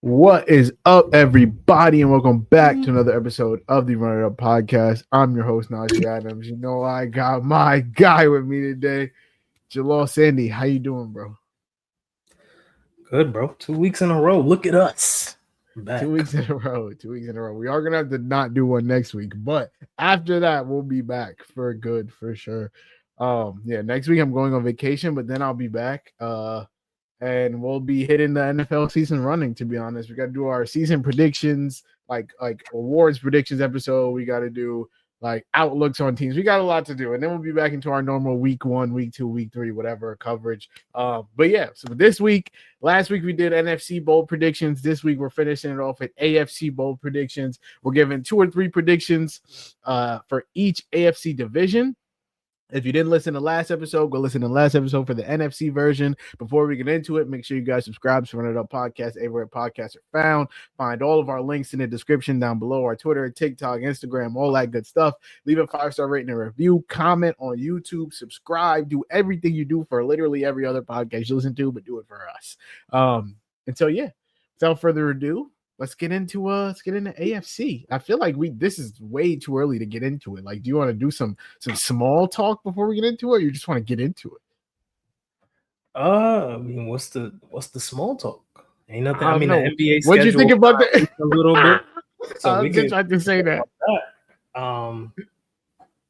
What is up, everybody, and welcome back to another episode of the Run It Up Podcast. I'm your host, Najee Adams. You know I got my guy with me today, Jalaal Sandy. How you doing, bro? Good, bro. 2 weeks in a row. Look at us. Back. 2 weeks in a row. 2 weeks in a row. We are gonna have to not do one next week, but after that, we'll be back for good, for sure. Next week I'm going on vacation, but then I'll be back. And we'll be hitting the NFL season running, to be honest. We got to do our season predictions, like awards predictions episode. We got to do like outlooks on teams. We got a lot to do. And then we'll be back into our normal week 1, week 2, week 3, whatever coverage. But yeah, so this week, last week we did NFC Bold Predictions. This week we're finishing it off at AFC Bold Predictions. We're giving 2 or 3 predictions for each AFC division. If you didn't listen to last episode, go listen to the last episode for the NFC version. Before we get into it, make sure you guys subscribe to Run It Up Podcast, everywhere podcasts are found. Find all of our links in the description down below, our Twitter, TikTok, Instagram, all that good stuff. Leave a 5-star rating and review, comment on YouTube, subscribe, do everything you do for literally every other podcast you listen to, but do it for us. Without further ado, let's get into AFC. I feel like this is way too early to get into it. Like, do you want to do some small talk before we get into it, or you just want to get into it? I mean, what's the small talk? Ain't nothing. I mean, know. The NBA. What do you think about that? A little bit. So we can try to say that.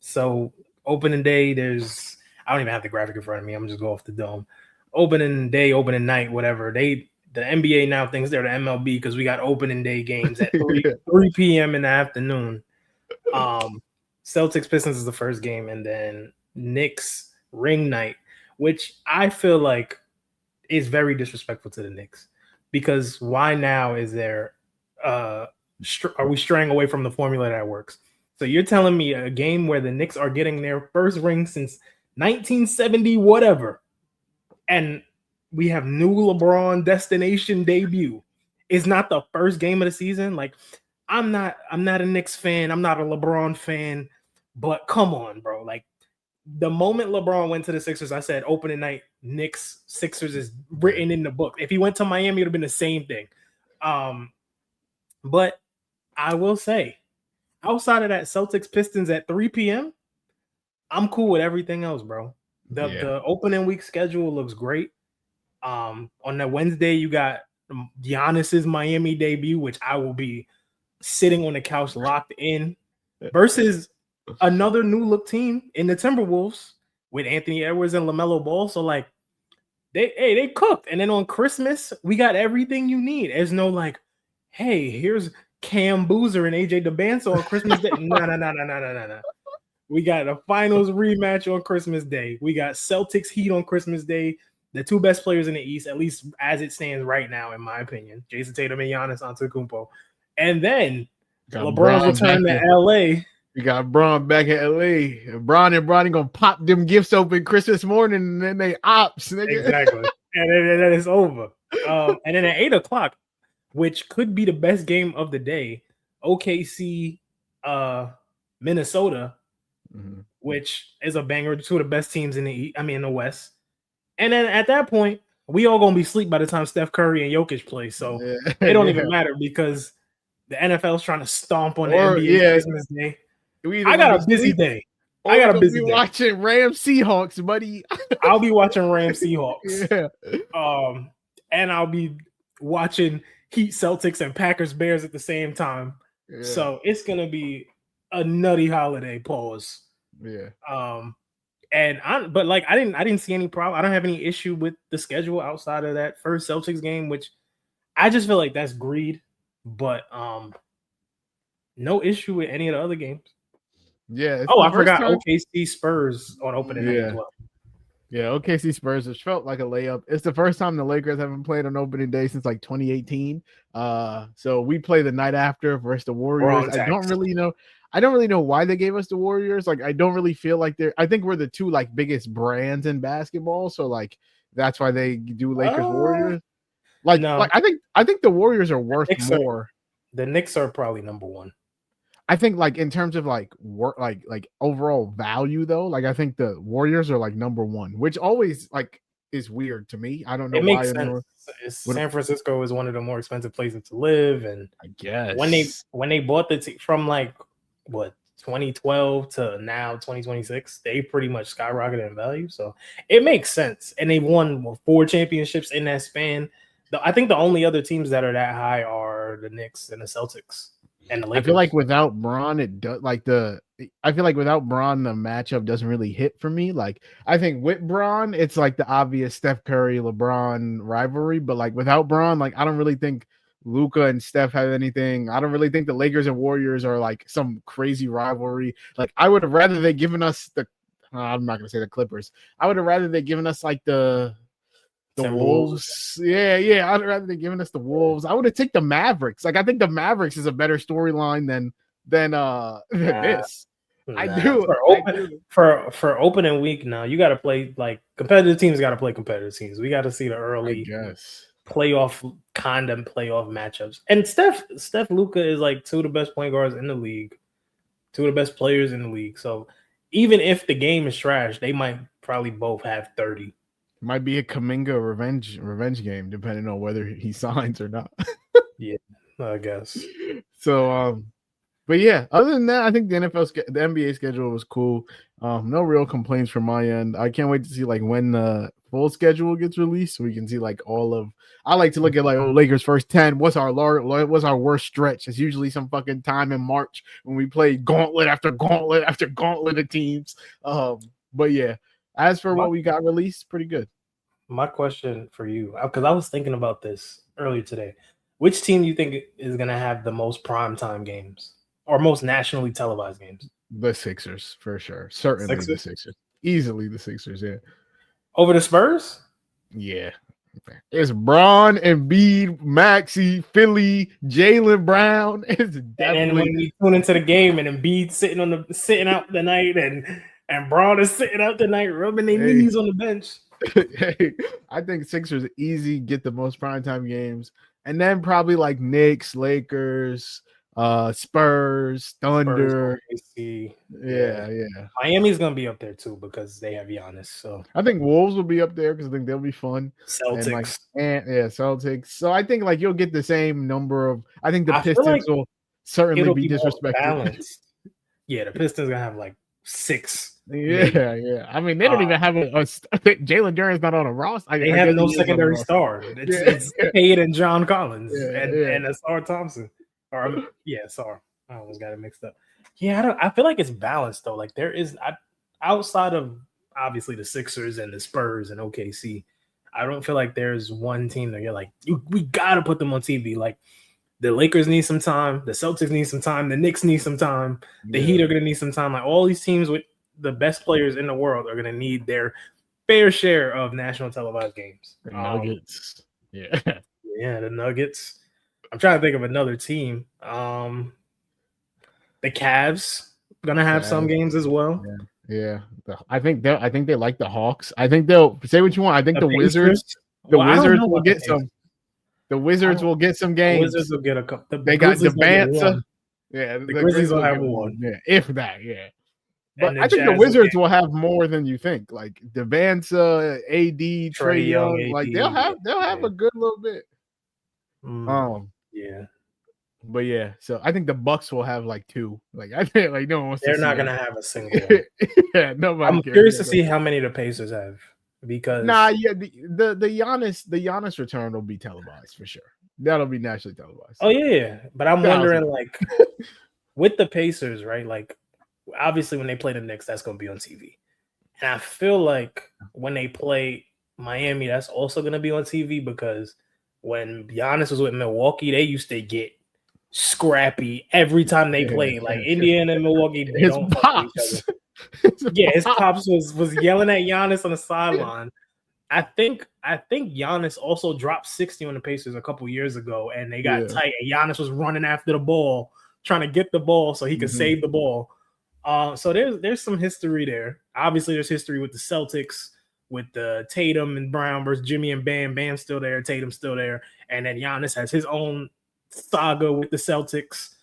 So opening day, I don't even have the graphic in front of me. I'm just go off the dome. Opening day, opening night, whatever. The NBA now thinks they're the MLB because we got opening day games at 3 p.m. in the afternoon. Celtics Pistons is the first game, and then Knicks ring night, which I feel like is very disrespectful to the Knicks, because why now is there are we straying away from the formula that works? So you're telling me a game where the Knicks are getting their first ring since 1970 whatever, and we have new LeBron destination debut, is not the first game of the season? Like, I'm not a Knicks fan. I'm not a LeBron fan. But come on, bro. Like, the moment LeBron went to the Sixers, I said opening night, Knicks, Sixers is written in the book. If he went to Miami, it would have been the same thing. But I will say, outside of that Celtics Pistons at 3 p.m., I'm cool with everything else, bro. The opening week schedule looks great. On that Wednesday, you got Giannis's Miami debut, which I will be sitting on the couch locked in, versus another new look team in the Timberwolves with Anthony Edwards and LaMelo Ball. So like, they cooked. And then on Christmas, we got everything you need. There's no like, hey, here's Cam Boozer and AJ DeBanso on Christmas Day. No. We got a finals rematch on Christmas Day. We got Celtics Heat on Christmas Day. The 2 best players in the East, at least as it stands right now, in my opinion, Jason Tatum and Giannis Antetokounmpo. And then LeBron's return to L.A. We got Bron back in L.A. Bron and Bronny going to pop them gifts open Christmas morning, and then they ops. Nigga. Exactly. And then it's over. And then at 8 o'clock, which could be the best game of the day, OKC, Minnesota, which is a banger. 2 of the best teams in the West. And then at that point, we all gonna be asleep by the time Steph Curry and Jokic play. So it don't even matter, because the NFL is trying to stomp on the NBA Christmas Day. I got a busy day. Watching Rams Seahawks, buddy. I'll be watching Rams Seahawks. Yeah. And I'll be watching Heat Celtics and Packers Bears at the same time. Yeah. So it's gonna be a nutty holiday. Pause. Yeah. I didn't see any problem. I don't have any issue with the schedule outside of that first Celtics game, which I just feel like that's greed. But no issue with any of the other games. Yeah. I forgot OKC Spurs on opening night as well. Yeah, OKC Spurs, which felt like a layup. It's the first time the Lakers haven't played on opening day since like 2018. So we play the night after versus the Warriors. I don't really know why they gave us the Warriors. Like, I don't really feel like I think we're the 2 like biggest brands in basketball. So like, that's why they do Lakers Warriors. Like, no. I think the Warriors are worth more. The Knicks are probably number 1. I think like in terms of like work, like overall value though, like I think the Warriors are like number 1, which always like is weird to me. I don't know why. San Francisco is one of the more expensive places to live, and I guess when they bought the team from like what 2012 to now 2026, they pretty much skyrocketed in value. So it makes sense, and they've won 4 championships in that span. I think the only other teams that are that high are the Knicks and the Celtics and the Lakers. I feel like without Bron, it does I feel like without Bron, the matchup doesn't really hit for me. Like I think with Bron, it's like the obvious Steph Curry, LeBron rivalry, but like without Bron, like I don't really think Luka and Steph have anything. I don't really think the Lakers and Warriors are like some crazy rivalry. Like I would have rather they given us I'm not gonna say the Clippers. I would have rather they given us like the Wolves. Yeah. I'd rather than giving us the Wolves. I would have taken the Mavericks. Like I think the Mavericks is a better storyline than this. I do. For opening week now, you gotta play like competitive teams gotta play competitive teams. We gotta see the early playoff matchups. And Steph Luka is like 2 of the best point guards in the league, 2 of the best players in the league. So even if the game is trash, they might probably both have 30. Might be a Kuminga revenge game, depending on whether he signs or not. Yeah, I guess. So, but yeah, other than that, I think the NBA schedule was cool. No real complaints from my end. I can't wait to see like when the full schedule gets released, so we can see like all of. I like to look at like Lakers first 10. What's our worst stretch? It's usually some fucking time in March when we play gauntlet after gauntlet after gauntlet of teams. But yeah. As for what we got released, pretty good. My question for you, because I was thinking about this earlier today. Which team do you think is going to have the most primetime games or most nationally televised games? The Sixers, for sure. Certainly the Sixers. Easily the Sixers, yeah. Over the Spurs? Yeah. It's Bron, Embiid, Maxey, Philly, Jaylen Brown. It's definitely. And when we tune into the game and Embiid sitting out the night and Bron is sitting out the night rubbing their knees on the bench. Hey, I think Sixers easy get the most primetime games. And then probably like Knicks, Lakers, Spurs, Thunder. Yeah. Miami's going to be up there too because they have Giannis. So I think Wolves will be up there because I think they'll be fun. Celtics. Celtics. So I think like you'll get the same number of – I think the Pistons will certainly be disrespected. Yeah, the Pistons going to have like 6. Yeah. I mean, they don't even have Jalen Duren's not on a roster. They have no secondary star. It's Cade and John Collins and Asar Thompson. Asar. I almost got it mixed up. Yeah, I feel like it's balanced though. Like there is outside of obviously the Sixers and the Spurs and OKC, I don't feel like there's one team that you're like we gotta put them on TV. Like the Lakers need some time, the Celtics need some time, the Knicks need some time, the Heat are gonna need some time. Like all these teams with the best players in the world are going to need their fair share of national televised games. The Nuggets. The Nuggets. I'm trying to think of another team. The Cavs going to have some games as well. Yeah. I think they like the Hawks. I think they'll say what you want. I think the Wizards will get some. The Wizards will get some games. The Wizards will get a couple. They got the Banter. Yeah, the Grizzlies will have one. Yeah, if that. Yeah. But I think the Wizards will have more than you think. Like Devanza, AD, Trae Young, like they'll have a good little bit. But yeah, so I think the Bucks will have like 2. Like I think like no one wants. They're not gonna have a single. Nobody. I'm curious to see how many the Pacers have because the Giannis return will be televised for sure. That'll be nationally televised. Oh yeah, but I'm wondering like with the Pacers, right? Like. Obviously, when they play the Knicks, that's going to be on TV. And I feel like when they play Miami, that's also going to be on TV because when Giannis was with Milwaukee, they used to get scrappy every time they played. Like Indiana and Milwaukee, they don't play each other. His pops was yelling at Giannis on the sideline. I think Giannis also dropped 60 on the Pacers a couple years ago, and they got tight. And Giannis was running after the ball, trying to get the ball so he could save the ball. So there's some history there. Obviously, there's history with the Celtics, with the Tatum and Brown versus Jimmy and Bam. Bam's still there, Tatum's still there, and then Giannis has his own saga with the Celtics.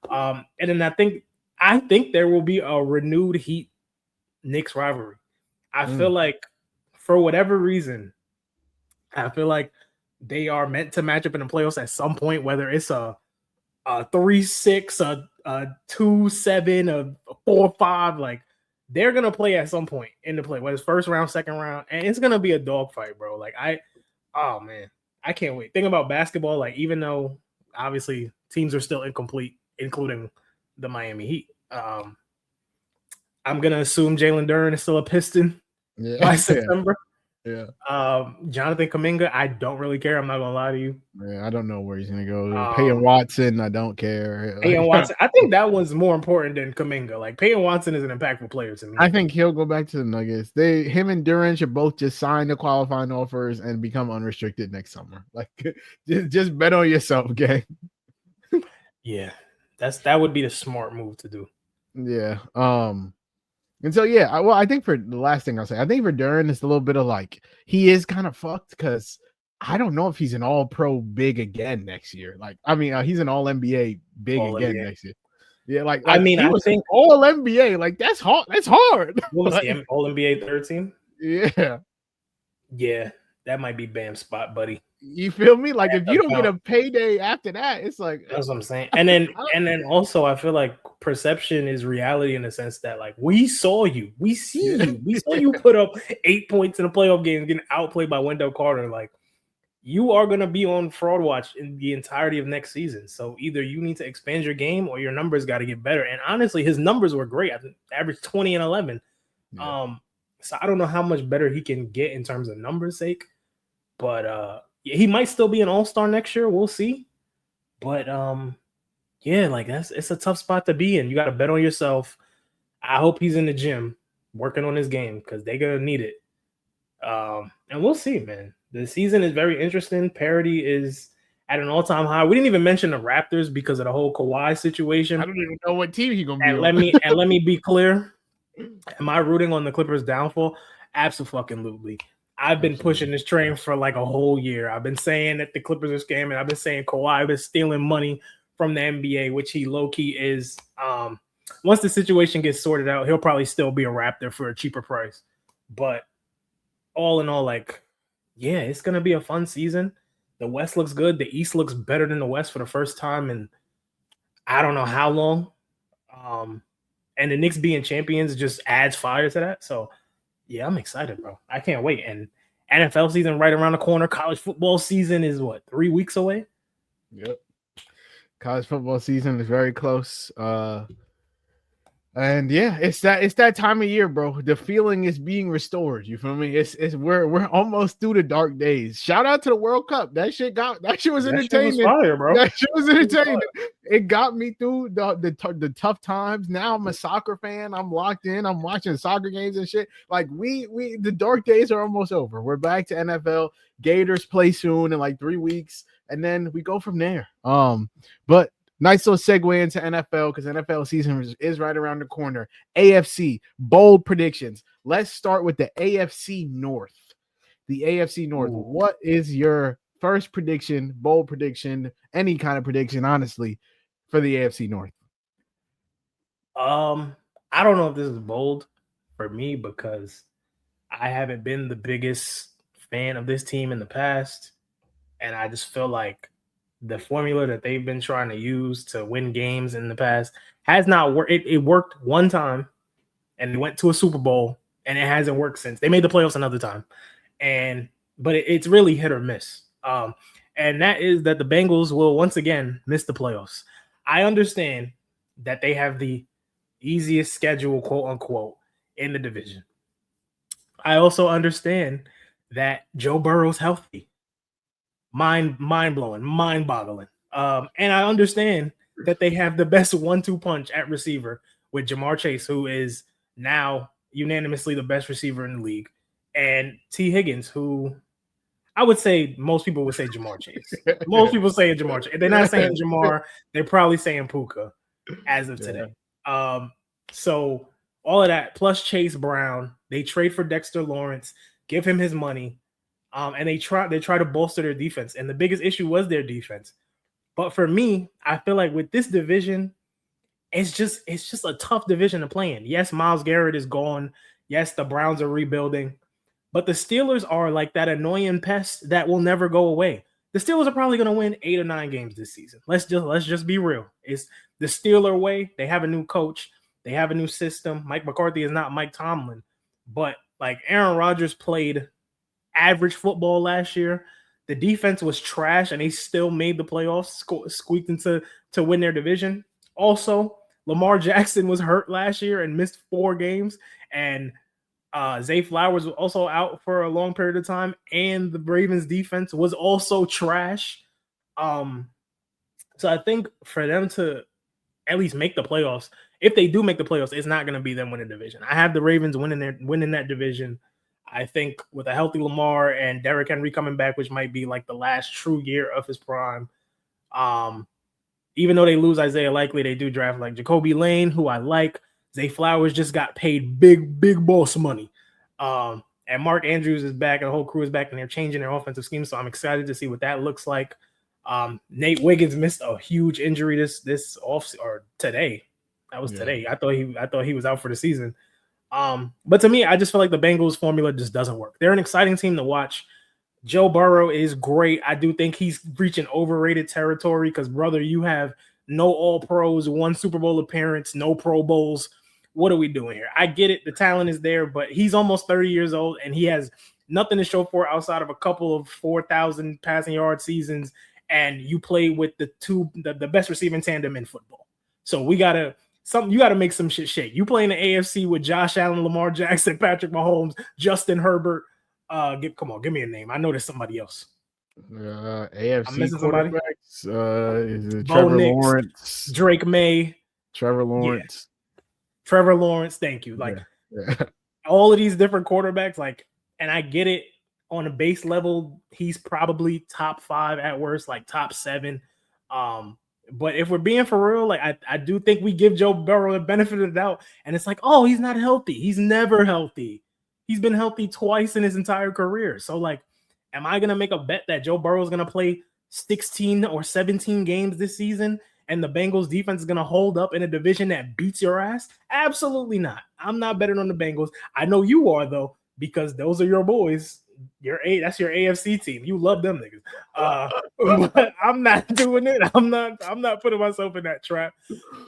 And then I think there will be a renewed Heat Knicks rivalry. I feel like for whatever reason, I feel like they are meant to match up in the playoffs at some point, whether it's a 3-6, a 2-7, a 4-5, like they're gonna play at some point in the play, whether it's first round, second round, and it's gonna be a dogfight, bro. Like oh man, I can't wait. Think about basketball, like even though obviously teams are still incomplete, including the Miami Heat. I'm gonna assume Jalen Duren is still a Piston by September. Yeah. Jonathan Kuminga, I don't really care. I'm not gonna lie to you. Yeah, I don't know where he's gonna go. Peyton Watson, I don't care. Peyton Watson, I think that one's more important than Kuminga. Like Peyton Watson is an impactful player to me. I think he'll go back to the Nuggets. Him and Duren should both just sign the qualifying offers and become unrestricted next summer. Like, just bet on yourself, gang. Yeah, that would be the smart move to do. Yeah. And so, yeah, I think for the last thing I'll say, I think for Duren, it's a little bit of like, he is kind of fucked because I don't know if he's an all-pro big again next year. Like, I mean, he's an all-NBA big again next year. Yeah, like I mean, I think all-NBA, like, that's hard. That's hard. What was the all-NBA third team? Yeah. Yeah, that might be Bam's spot, buddy. You feel me? Like if you don't get a payday after that, it's like that's what I'm saying. And then also I feel like perception is reality in the sense that like we saw you, we see you, we saw you put up 8 points in the playoff game, getting outplayed by Wendell Carter. Like you are gonna be on fraud watch in the entirety of next season. So either you need to expand your game or your numbers got to get better. And honestly, his numbers were great. I averaged 20 and 11. Yeah. So I don't know how much better he can get in terms of numbers sake, but he might still be an all-star next year. We'll see. But yeah, like it's a tough spot to be in. You got to bet on yourself. I hope he's in the gym working on his game because they're gonna need it. And we'll see, man. The season is very interesting. Parity is at an all-time high. We didn't even mention the Raptors because of the whole Kawhi situation. I don't even know what team he's gonna be on. Let me be clear. Am I rooting on the Clippers' downfall? Absolutely. I've been pushing this train for like a whole year. I've been saying that the Clippers are scamming. I've been saying Kawhi is stealing money from the NBA, which he low-key is. Once the situation gets sorted out, he'll probably still be a Raptor for a cheaper price. But all in all, like, yeah, it's going to be a fun season. The West looks good. The East looks better than the West for the first time in I don't know how long. And the Knicks being champions just adds fire to that. So, yeah, I'm excited, bro. I can't wait. And NFL season right around the corner. College football season is what, 3 weeks away? Yep. College football season is very close. And yeah, it's that time of year, bro. The feeling is being restored. You feel me? We're almost through the dark days. Shout out to the World Cup. That shit was entertaining. Shit was fire, bro. That shit was entertaining. It got me through the tough times. Now I'm a soccer fan. I'm locked in. I'm watching soccer games and shit. Like the dark days are almost over. We're back to NFL. Gators play soon in like 3 weeks, and then we go from there. But nice little segue into NFL because NFL season is right around the corner. AFC Bold Predictions. Let's start with the AFC North. The AFC North. Ooh. What is your first prediction, bold prediction, any kind of prediction, honestly, for the AFC North? I don't know if this is bold for me because I haven't been the biggest fan of this team in the past, and I just feel like the formula that they've been trying to use to win games in the past has not worked. It worked one time and they went to a Super Bowl and it hasn't worked since. They made the playoffs another time. But it's really hit or miss. And that is that the Bengals will once again miss the playoffs. I understand that they have the easiest schedule, quote unquote, in the division. I also understand that Joe Burrow's healthy. Mind-blowing, mind-boggling. And I understand that they have the best 1-2 punch at receiver with Jamar Chase, who is now unanimously the best receiver in the league, and T. Higgins, who I would say most people would say Jamar Chase. Most people say Jamar Chase. If they're not saying Jamar, they're probably saying Puka as of today. So all of that, plus Chase Brown, they trade for Dexter Lawrence, give him his money. And they try to bolster their defense. And the biggest issue was their defense. But for me, I feel like with this division, it's just a tough division to play in. Yes, Myles Garrett is gone. Yes, the Browns are rebuilding. But the Steelers are like that annoying pest that will never go away. The Steelers are probably going to win 8 or 9 games this season. Let's just be real. It's the Steeler way. They have a new coach. They have a new system. Mike McCarthy is not Mike Tomlin, but like Aaron Rodgers played average football last year. The defense was trash, and they still made the playoffs, squeaked into to win their division. Also, Lamar Jackson was hurt last year and missed 4 games, and Zay Flowers was also out for a long period of time, and the Ravens defense was also trash. So I think for them to at least make the playoffs, if they do make the playoffs, it's not going to be them winning the division. I have the Ravens winning that division. I think with a healthy Lamar and Derrick Henry coming back, which might be like the last true year of his prime. Even though they lose Isaiah Likely, they do draft like Jacoby Lane, who I like. Zay Flowers just got paid big boss money. And Mark Andrews is back, and the whole crew is back, and they're changing their offensive scheme. So I'm excited to see what that looks like. Nate Wiggins missed a huge injury this off or today. That was today. I thought he was out for the season. But to me, I just feel like the Bengals formula just doesn't work. They're an exciting team to watch. Joe Burrow is great. I do think he's reaching overrated territory because, brother, you have no All-Pros, 1 Super Bowl appearance, no Pro Bowls. What are we doing here? I get it. The talent is there, but he's almost 30 years old, and he has nothing to show for it outside of a couple of 4,000 passing yard seasons, and you play with the best receiving tandem in football. So you got to make some shit shake. You play in the AFC with Josh Allen, Lamar Jackson, Patrick Mahomes, Justin Herbert. Give me a name. I know there's somebody else. AFC quarterbacks. Trevor Lawrence, Drake May, Trevor Lawrence. Trevor Lawrence. Thank you. All of these different quarterbacks. And I get it on a base level. He's probably top 5 at worst, like top 7. But if we're being for real, I do think we give Joe Burrow the benefit of the doubt. And it's like, oh, he's not healthy. He's never healthy. He's been healthy twice in his entire career. So, am I going to make a bet that Joe Burrow is going to play 16 or 17 games this season and the Bengals defense is going to hold up in a division that beats your ass? Absolutely not. I'm not betting on the Bengals. I know you are, though, because those are your boys. That's your AFC team. You love them niggas. But I'm not doing it. I'm not putting myself in that trap.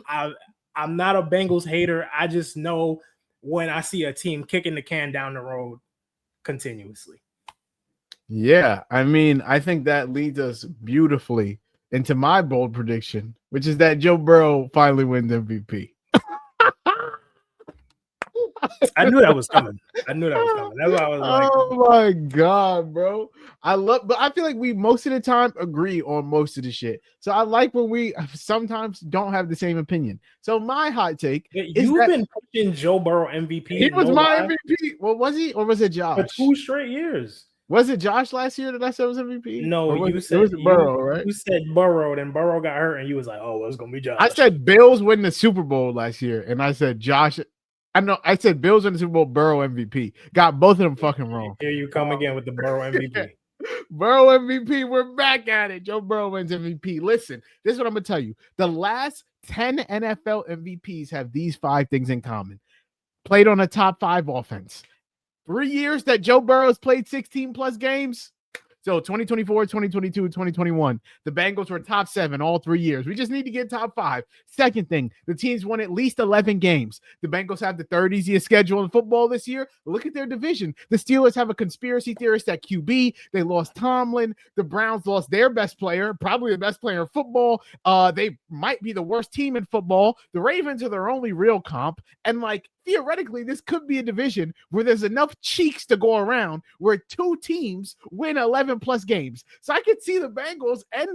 I'm not a Bengals hater. I just know when I see a team kicking the can down the road continuously. Yeah, I mean, I think that leads us beautifully into my bold prediction, which is that Joe Burrow finally wins MVP. I knew that was coming. That's why I was like, oh my God, bro. But I feel like we most of the time agree on most of the shit. So I like when we sometimes don't have the same opinion. So my hot take is you've been pushing Joe Burrow MVP. He was my MVP. Well, was he? Or was it Josh? For 2 straight years. Was it Josh last year that I said was MVP? No, you said it was Burrow, right? You said Burrow, then Burrow got hurt, and you was like, oh, it's going to be Josh. I said Bills win the Super Bowl last year, and I said Josh. I said Bills win the Super Bowl, Burrow MVP. Got both of them fucking wrong. Here you come again with the Burrow MVP. Burrow MVP, we're back at it. Joe Burrow wins MVP. Listen, this is what I'm going to tell you. The last 10 NFL MVPs have these 5 things in common. Played on a top 5 offense. 3 years that Joe Burrow's played 16 plus games. So 2024, 2022, 2021, the Bengals were top 7 all 3 years. We just need to get top 5. Second thing, the teams won at least 11 games. The Bengals have the 3rd easiest schedule in football this year. Look at their division. The Steelers have a conspiracy theorist at QB. They lost Tomlin. The Browns lost their best player, probably the best player in football. They might be the worst team in football. The Ravens are their only real comp. And theoretically, this could be a division where there's enough cheeks to go around where 2 teams win 11 plus games. So I could see the Bengals and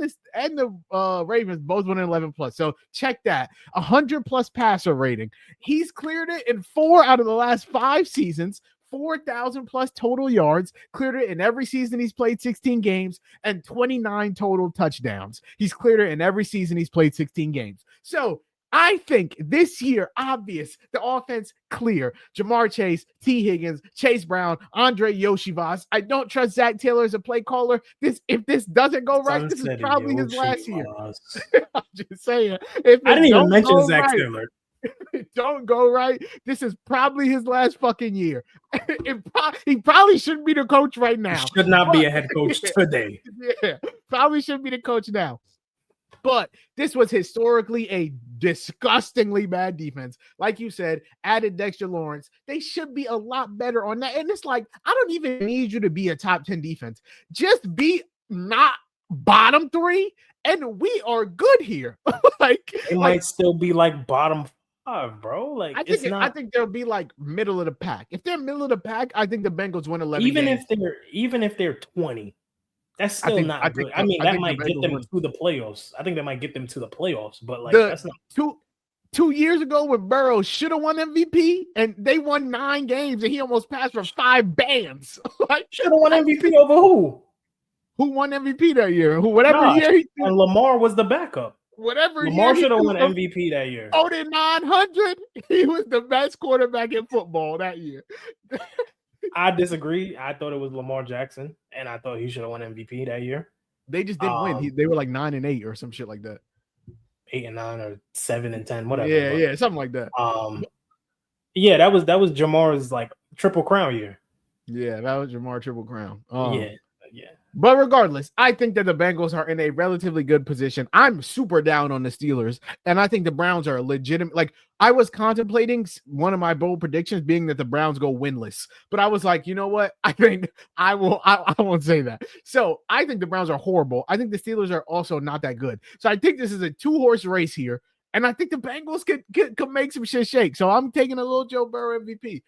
the Ravens both winning 11 plus. So check that. 100 plus passer rating. He's cleared it in 4 out of the last 5 seasons. 4,000 plus total yards, cleared it in every season he's played 16 games, and 29 total touchdowns. He's cleared it in every season he's played 16 games. So I think this year, obvious, the offense clear. Jamar Chase, T. Higgins, Chase Brown, Andre Yoshivas. I don't trust Zach Taylor as a play caller. If this doesn't go right, this is probably his last year. I'm just saying. I didn't even mention Zach Taylor. don't go right, this is probably his last fucking year. He probably shouldn't be the coach right now. Should not be a head coach today. Yeah, probably shouldn't be the coach now. But this was historically a disgustingly bad defense. Like you said, added Dexter Lawrence. They should be a lot better on that. And it's like, I don't even need you to be a top 10 defense. Just be not bottom 3, and we are good here. It might still be like bottom 5, bro. Like I think they'll be like middle of the pack. If they're middle of the pack, I think the Bengals win 11 games. Even if they're 20. That's still not good. That might get them to the playoffs. I think that might get them to the playoffs, but like that's not 2 years ago when Burrow should have won MVP and they won 9 games and he almost passed for 5 bans. Should have won MVP over who? Who won MVP that year? Year and Lamar was the backup. Lamar should have won MVP that year. 900. He was the best quarterback in football that year. I disagree. I thought it was Lamar Jackson, and I thought he should have won MVP that year. They just didn't win. They were like 9-8 or some shit like that. 8-9 or 7-10, whatever. Yeah, something like that. Yeah, that was Jamar's like triple crown year. Yeah, that was Jamar triple crown. Yeah. But regardless, I think that the Bengals are in a relatively good position. I'm super down on the Steelers, and I think the Browns are legitimate. Like, I was contemplating one of my bold predictions being that the Browns go winless, but I was like, you know what? I think I won't say that. So I think the Browns are horrible. I think the Steelers are also not that good. So I think this is a 2-horse race here, and I think the Bengals could make some shit shake. So I'm taking a little Joe Burrow MVP.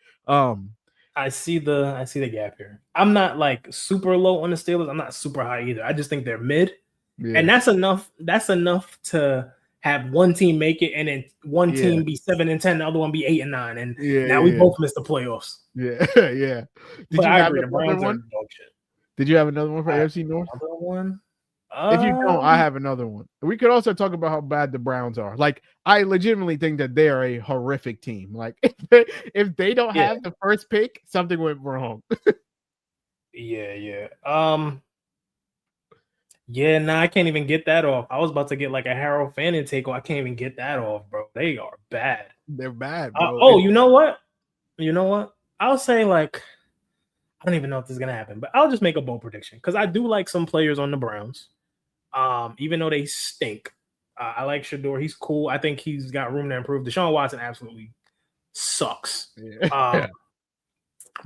I see the gap here. I'm not like super low on the Steelers. I'm not super high either. I just think they're mid. Yeah. And that's enough. That's enough to have one team make it and then one team be 7-10, the other one be 8-9. And now we both missed the playoffs. Yeah. Did you have another one? Did you have another one for AFC North? Another one? If you don't, I have another one. We could also talk about how bad the Browns are. Like, I legitimately think that they are a horrific team. Like, if they don't have the first pick, something went wrong. Yeah. I can't even get that off. I was about to get like a Harold Fannin take off. I can't even get that off, bro. They are bad. They're bad, bro. You know what? I'll say like, I don't even know if this is gonna happen, but I'll just make a bold prediction because I do like some players on the Browns. Even though they stink. I like Shador. He's cool. I think he's got room to improve. Deshaun Watson absolutely sucks. Yeah.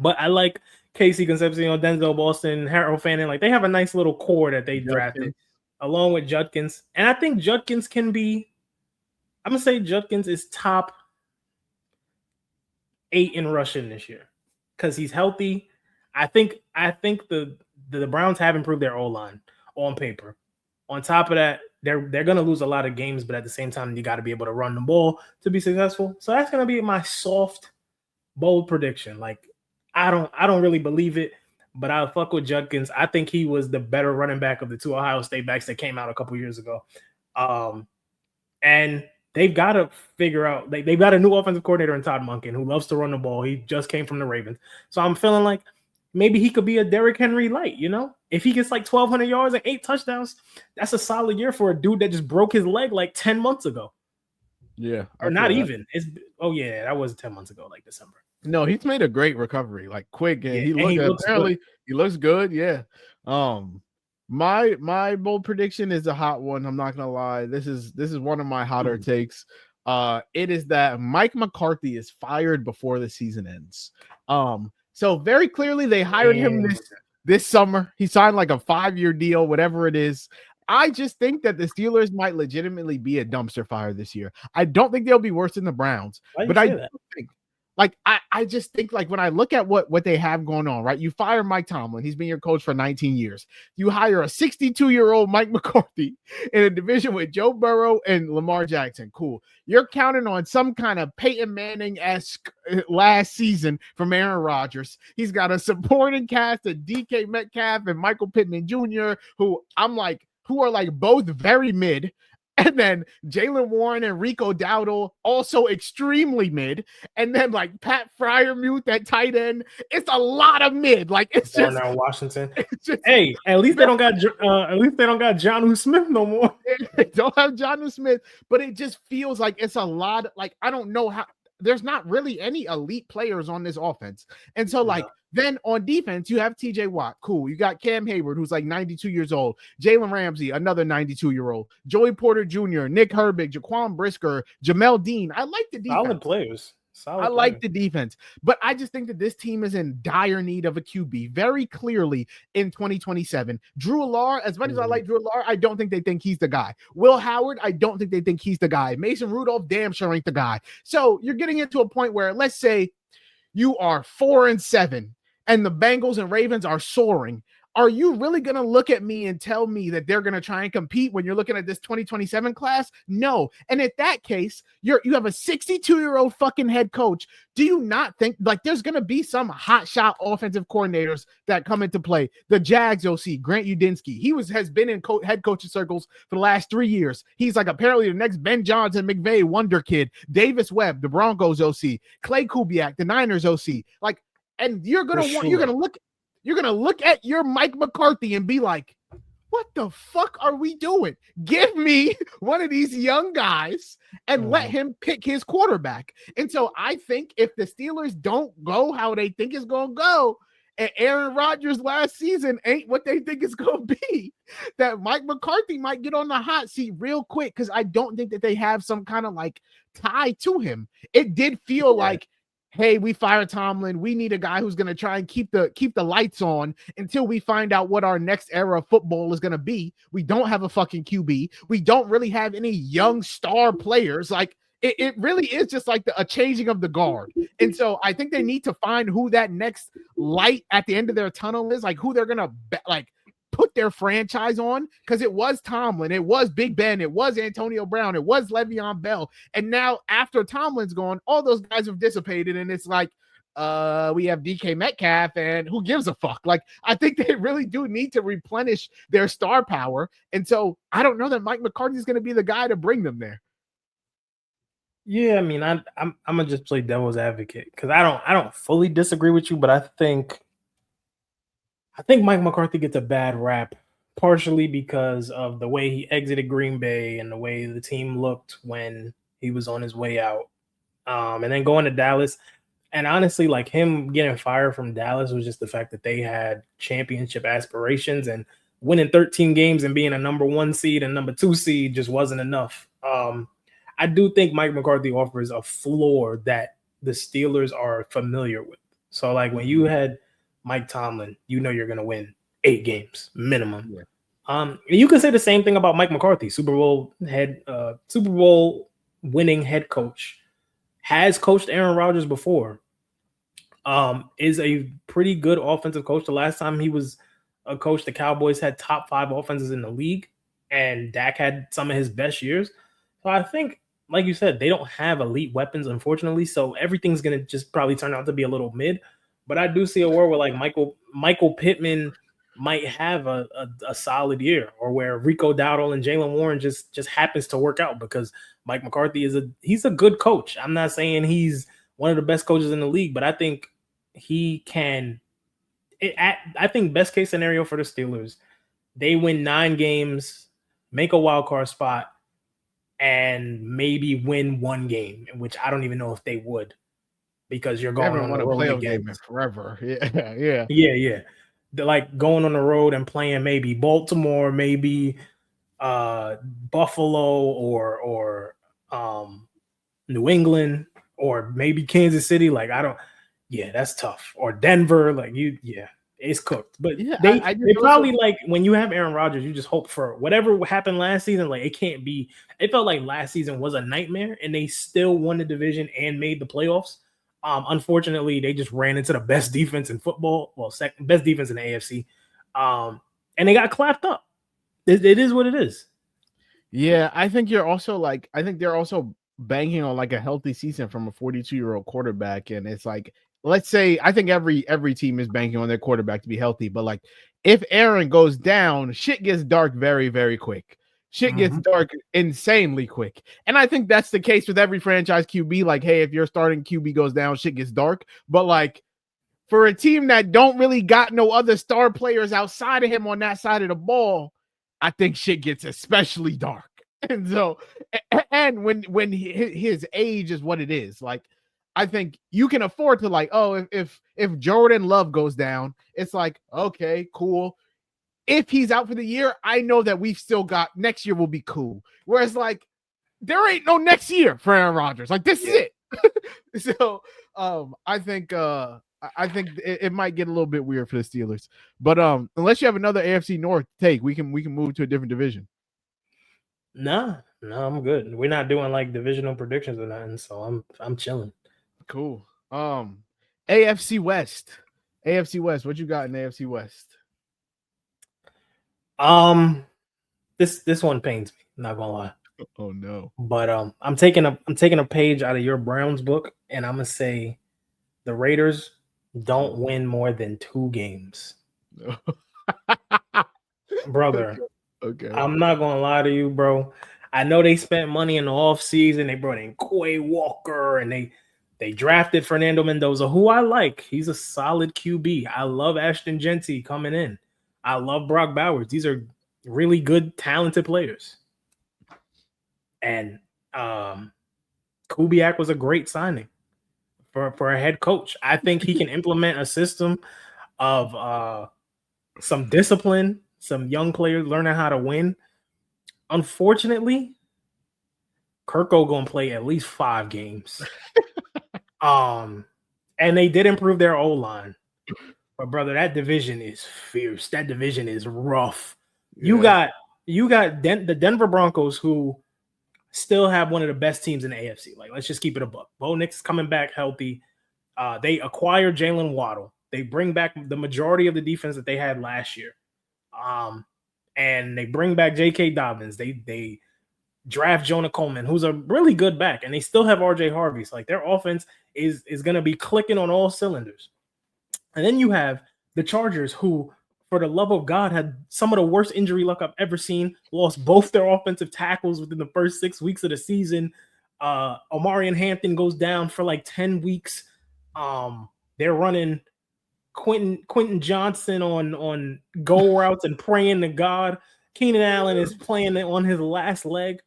But I like Casey Concepcion, Denzel Boston, Harold Fannin. Like, they have a nice little core that they drafted along with Judkins. And I think Judkins can be, I'm going to say Judkins is top 8 in rushing this year because he's healthy. I think the Browns have improved their O-line on paper. On top of that, they're going to lose a lot of games, but at the same time, you got to be able to run the ball to be successful. So that's going to be my soft, bold prediction. Like, I don't really believe it, but I'll fuck with Judkins. I think he was the better running back of the 2 Ohio State backs that came out a couple years ago. And they've got to figure out, they've got a new offensive coordinator in Todd Monken who loves to run the ball. He just came from the Ravens. So I'm feeling like maybe he could be a Derrick Henry light, you know? If he gets like 1,200 yards and 8 touchdowns, that's a solid year for a dude that just broke his leg like 10 months ago. Yeah. Or not even. That was 10 months ago, like December. No, he's made a great recovery, like quick, and he looks good. Yeah. My bold prediction is a hot one. I'm not gonna lie. This is one of my hotter takes. It is that Mike McCarthy is fired before the season ends. So very clearly they hired him this summer. He signed like a 5-year deal, whatever it is. I just think that the Steelers might legitimately be a dumpster fire this year. I don't think they'll be worse than the Browns, but I just think like when I look at what they have going on, right? You fire Mike Tomlin. He's been your coach for 19 years. You hire a 62-year-old Mike McCarthy in a division with Joe Burrow and Lamar Jackson. Cool. You're counting on some kind of Peyton Manning-esque last season from Aaron Rodgers. He's got a supporting cast of DK Metcalf and Michael Pittman Jr., who are like both very mid. And then Jalen Warren and Rico Dowdle, also extremely mid. And then like Pat Fryermuth at tight end. It's a lot of mid. Like it's just Darnell Washington. It's just, hey, at least they don't got Jonnu Smith no more. They don't have Jonnu Smith, but it just feels like it's a lot. Like I don't know how. There's not really any elite players on this offense. And so, like, then on defense, you have TJ Watt. Cool. You got Cam Hayward, who's like 92 years old. Jalen Ramsey, another 92-year-old. Joey Porter Jr., Nick Herbig, Jaquan Brisker, Jamel Dean. I like the defense. Solid players. I like the defense, but I just think that this team is in dire need of a QB very clearly in 2027. Drew Allar, as much as I like Drew Allar, I don't think they think he's the guy. Will Howard, I don't think they think he's the guy. Mason Rudolph, damn sure ain't the guy. So you're getting into a point where, let's say you are 4-7 and the Bengals and Ravens are soaring. Are you really going to look at me and tell me that they're going to try and compete when you're looking at this 2027 class? No. And at that case, you have a 62-year-old fucking head coach. Do you not think like there's going to be some hot shot offensive coordinators that come into play? The Jags OC, Grant Udinski, he has been in head coaching circles for the last 3 years. He's like apparently the next Ben Johnson McVay wonder kid. Davis Webb, the Broncos OC, Clay Kubiak, the Niners OC. Like, and you're going to look at your Mike McCarthy and be like, what the fuck are we doing? Give me one of these young guys and let him pick his quarterback. And so I think if the Steelers don't go how they think it's going to go, and Aaron Rodgers last season ain't what they think it's going to be, that Mike McCarthy might get on the hot seat real quick because I don't think that they have some kind of like tie to him. It did feel like, hey, we fire Tomlin. We need a guy who's going to try and keep the lights on until we find out what our next era of football is going to be. We don't have a fucking QB. We don't really have any young star players. Like it really is just like a changing of the guard. And so I think they need to find who that next light at the end of their tunnel is, like who they're going to put their franchise on, because it was Tomlin, it was Big Ben, it was Antonio Brown, it was Le'Veon Bell, and now after Tomlin's gone, all those guys have dissipated, and it's like we have DK Metcalf, and who gives a fuck? Like I think they really do need to replenish their star power, and so I don't know that Mike McCarthy is going to be the guy to bring them there. Yeah, I mean, I'm gonna just play devil's advocate because I don't fully disagree with you, but I think Mike McCarthy gets a bad rap, partially because of the way he exited Green Bay and the way the team looked when he was on his way out. And then going to Dallas. And honestly, like him getting fired from Dallas was just the fact that they had championship aspirations, and winning 13 games and being a number 1 seed and number 2 seed just wasn't enough. I do think Mike McCarthy offers a floor that the Steelers are familiar with. So like when you had Mike Tomlin, you know you're going to win 8 games minimum. Yeah. You can say the same thing about Mike McCarthy, Super Bowl winning head coach, has coached Aaron Rodgers before, is a pretty good offensive coach. The last time he was a coach, the Cowboys had top 5 offenses in the league, and Dak had some of his best years. So I think, like you said, they don't have elite weapons, unfortunately. So everything's going to just probably turn out to be a little mid. But I do see a world where like Michael Pittman might have a solid year, or where Rico Dowdle and Jalen Warren just happens to work out because Mike McCarthy he's a good coach. I'm not saying he's one of the best coaches in the league, but I think he can. I think best case scenario for the Steelers, they win 9 games, make a wild card spot, and maybe win 1 game, which I don't even know if they would, because you're going on the road game forever. Yeah. They're like going on the road and playing maybe Baltimore, maybe Buffalo, or New England, or maybe Kansas City. Like that's tough. Or Denver, it's cooked. But they probably like when you have Aaron Rodgers, you just hope for whatever happened last season. Like it can't be. It felt like last season was a nightmare, and they still won the division and made the playoffs. Unfortunately, they just ran into the best defense in football. Well, best defense in the AFC, and they got clapped up. It is what it is. Yeah, I think they're also banking on like a healthy season from a 42-year-old quarterback, and it's like, let's say, I think every team is banking on their quarterback to be healthy, but like if Aaron goes down, shit gets dark very, very quick. shit gets dark insanely quick. And I think that's the case with every franchise QB. Like, hey, if your starting QB goes down, shit gets dark. But like for a team that don't really got no other star players outside of him on that side of the ball, I think shit gets especially dark. And so, and when his age is what it is, like I think you can afford to like, oh, if Jordan Love goes down, it's like, okay, cool. If he's out for the year, I know that we've still got next year will be cool. Whereas like there ain't no next year for Aaron Rodgers. Like this is it. So I think it might get a little bit weird for the Steelers. But unless you have another AFC North take, we can move to a different division. No, I'm good. We're not doing like divisional predictions or nothing, so I'm chilling. Cool. AFC West. AFC West. What you got in AFC West? This one pains me, not gonna lie. Oh no. But I'm taking a page out of your Browns book, and I'm gonna say the Raiders don't win more than 2 games. No. Brother. Okay. I'm not gonna lie to you, bro. I know they spent money in the offseason. They brought in Quay Walker and they drafted Fernando Mendoza, who I like. He's a solid QB. I love Ashton Genty coming in. I love Brock Bowers. These are really good, talented players. And Kubiak was a great signing for a head coach. I think he can implement a system of some discipline, some young players learning how to win. Unfortunately, Kirko gonna play at least 5 games. And they did improve their O-line. But brother, that division is fierce. That division is rough. Yeah. You got the Denver Broncos, who still have one of the best teams in the AFC. Like, let's just keep it a buck. Bo Nix coming back healthy. They acquired Jalen Waddle. They bring back the majority of the defense that they had last year. And they bring back J.K. Dobbins. They draft Jonah Coleman, who's a really good back, and they still have R.J. Harvey. So like their offense is going to be clicking on all cylinders. And then you have the Chargers, who, for the love of God, had some of the worst injury luck I've ever seen. Lost both their offensive tackles within the first 6 weeks of the season. Omarion Hampton goes down for like 10 weeks. They're running Quentin Johnson on goal routes and praying to God. Keenan Allen is playing on his last leg.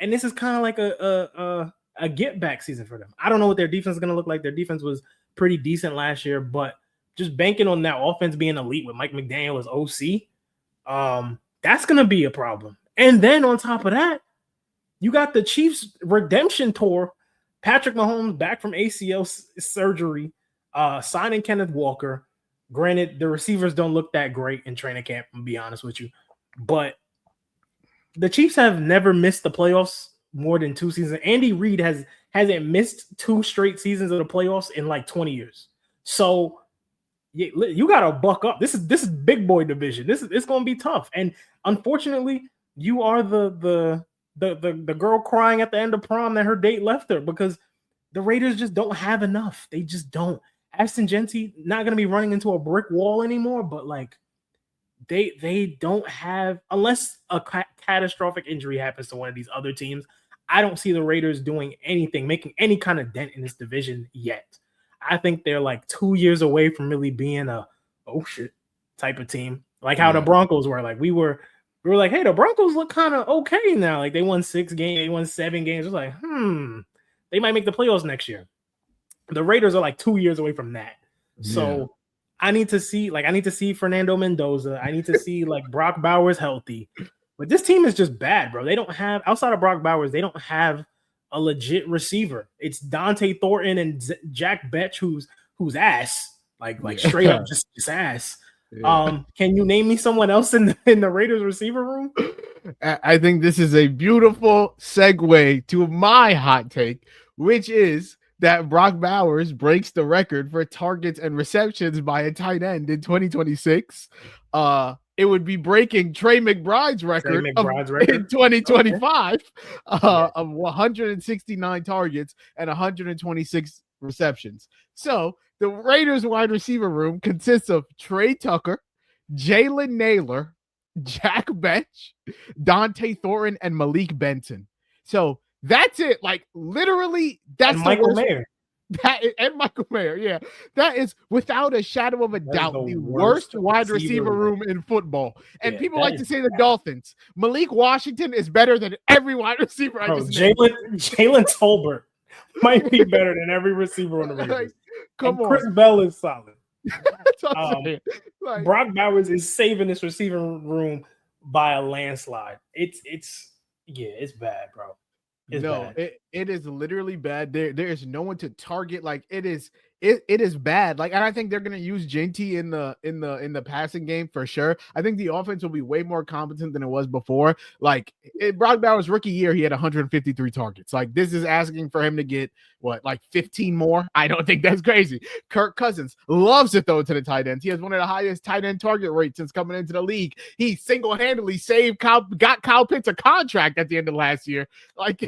And this is kind of like a get-back season for them. I don't know what their defense is going to look like. Their defense was pretty decent last year, but just banking on that offense being elite with Mike McDaniel as OC, that's going to be a problem. And then on top of that, you got the Chiefs redemption tour. Patrick Mahomes back from ACL surgery, signing Kenneth Walker. Granted, the receivers don't look that great in training camp, I'll be honest with you. But the Chiefs have never missed the playoffs more than 2 seasons. Andy Reid hasn't missed 2 straight seasons of the playoffs in like 20 years. So you got to buck up. This is big boy division. It's going to be tough. And unfortunately, you are the girl crying at the end of prom that her date left her, because the Raiders just don't have enough. They just don't. Ashton Genty not going to be running into a brick wall anymore, but like they don't have, unless a catastrophic injury happens to one of these other teams, I don't see the Raiders doing anything, making any kind of dent in this division yet. I think they're like 2 years away from really being a oh shit type of team, like how the Broncos were. Like we were like, hey, the Broncos look kind of okay now. Like they won 6 games, they won 7 games. It was like, they might make the playoffs next year. The Raiders are like 2 years away from that. So I need to see Fernando Mendoza. I need to see like Brock Bowers healthy. But this team is just bad, bro. They don't have, outside of Brock Bowers, they don't have a legit receiver. It's Dante Thornton and Jack Betch, who's ass, like straight up just ass. Yeah. Can you name me someone else in the Raiders receiver room? I think this is a beautiful segue to my hot take, which is that Brock Bowers breaks the record for targets and receptions by a tight end in 2026. It would be breaking Trey McBride's record in 2025 of 169 targets and 126 receptions. So the Raiders wide receiver room consists of Trey Tucker, Jalen Naylor, Jack Bench, Dante Thornton, and Malik Benson. So that's it. Like literally, that's and the Michael worst. Mayer. And Michael Mayer, yeah. That is without a shadow of a doubt the worst wide receiver room in football. And people like to say the Dolphins. Malik Washington is better than every wide receiver I just named. Jalen Tolbert might be better than every receiver on the Ravens. Come on. Chris Bell is solid. Brock Bowers is saving this receiver room by a landslide. It's bad, bro. It is literally bad. There is no one to target. Like it is bad. Like, and I think they're gonna use Jinty in the passing game for sure. I think the offense will be way more competent than it was before. Like Brock Bowers' rookie year, he had 153 targets. Like this is asking for him to get like 15 more. I don't think that's crazy. Kirk Cousins loves to throw to the tight ends. He has one of the highest tight end target rates since coming into the league. He single-handedly got Kyle Pitts a contract at the end of last year. Like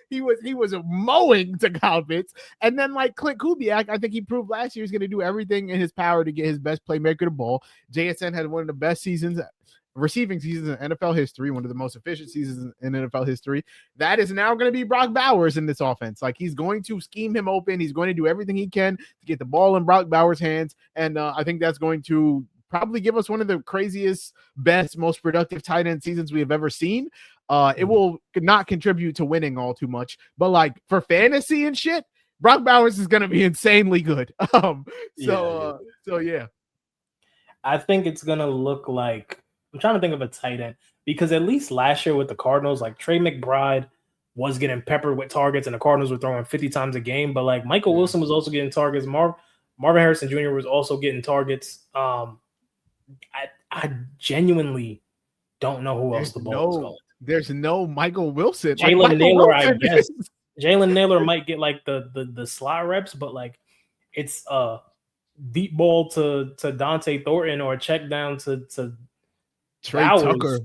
he was mowing to Kyle Pitts. And then like Clint Kubiak, I think he proved last year he's going to do everything in his power to get his best playmaker the ball. JSN had one of the best receiving seasons in NFL history, one of the most efficient seasons in NFL history. That is now going to be Brock Bowers in this offense. Like he's going to scheme him open. He's going to do everything he can to get the ball in Brock Bowers' hands. And I think that's going to probably give us one of the craziest, best, most productive tight end seasons we have ever seen. It will not contribute to winning all too much, but like for fantasy and shit, Brock Bowers is going to be insanely good. So yeah. I think it's going to look like, I'm trying to think of a tight end because at least last year with the Cardinals, like Trey McBride was getting peppered with targets and the Cardinals were throwing 50 times a game, but like Michael Wilson was also getting targets. Marvin Harrison Jr. was also getting targets. I genuinely don't know who else the ball is going. There's no Michael Wilson. Jalen Naylor, I guess. Jalen Naylor might get like the slot reps, but like it's a deep ball to Dante Thornton or a check down to Trey Tucker.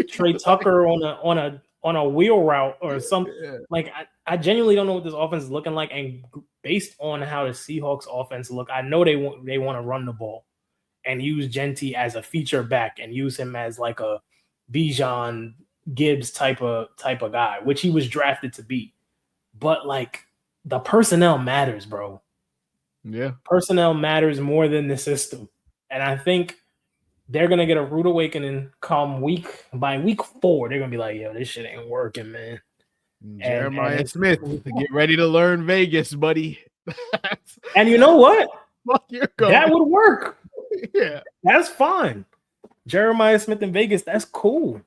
Trey Tucker on a wheel route or something. Yeah. Like I genuinely don't know what this offense is looking like, and based on how the Seahawks offense look, I know they want to run the ball and use Genty as a feature back and use him as like a Bijan Gibbs type of guy, which he was drafted to be. But like the personnel matters, bro. Yeah. Personnel matters more than the system. And I think they're going to get a rude awakening by week 4. They're going to be like, yo, this shit ain't working, man. Jeremiah Smith, get ready to learn Vegas, buddy. And you know what? That would work. Yeah. That's fine. Jeremiah Smith in Vegas, that's cool.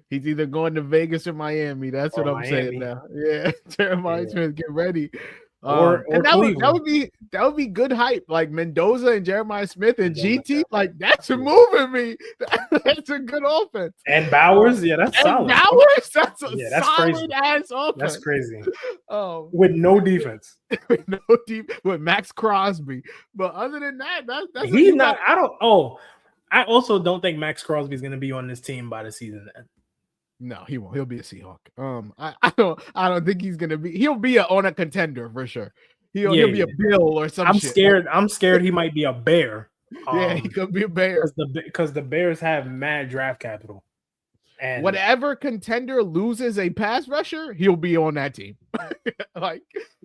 He's either going to Vegas or Miami. That's what I'm saying now. Yeah. Jeremiah Smith, get ready. Or that would be good hype, like Mendoza and Jeremiah Smith and GT. Like that's moving me. That's a good offense. And Bowers, that's solid. Bowers, that's a that's solid crazy. Ass offense. That's crazy. With no defense, with Max Crosby. But other than that, that's he's not. I also don't think Max Crosby is going to be on this team by the season end. No, he won't. He'll be a Seahawk. I don't think he's gonna be. He'll be on a contender for sure. He'll be a Bill or something. I'm scared he might be a Bear. He could be a Bear because the Bears have mad draft capital. And whatever contender loses a pass rusher, he'll be on that team.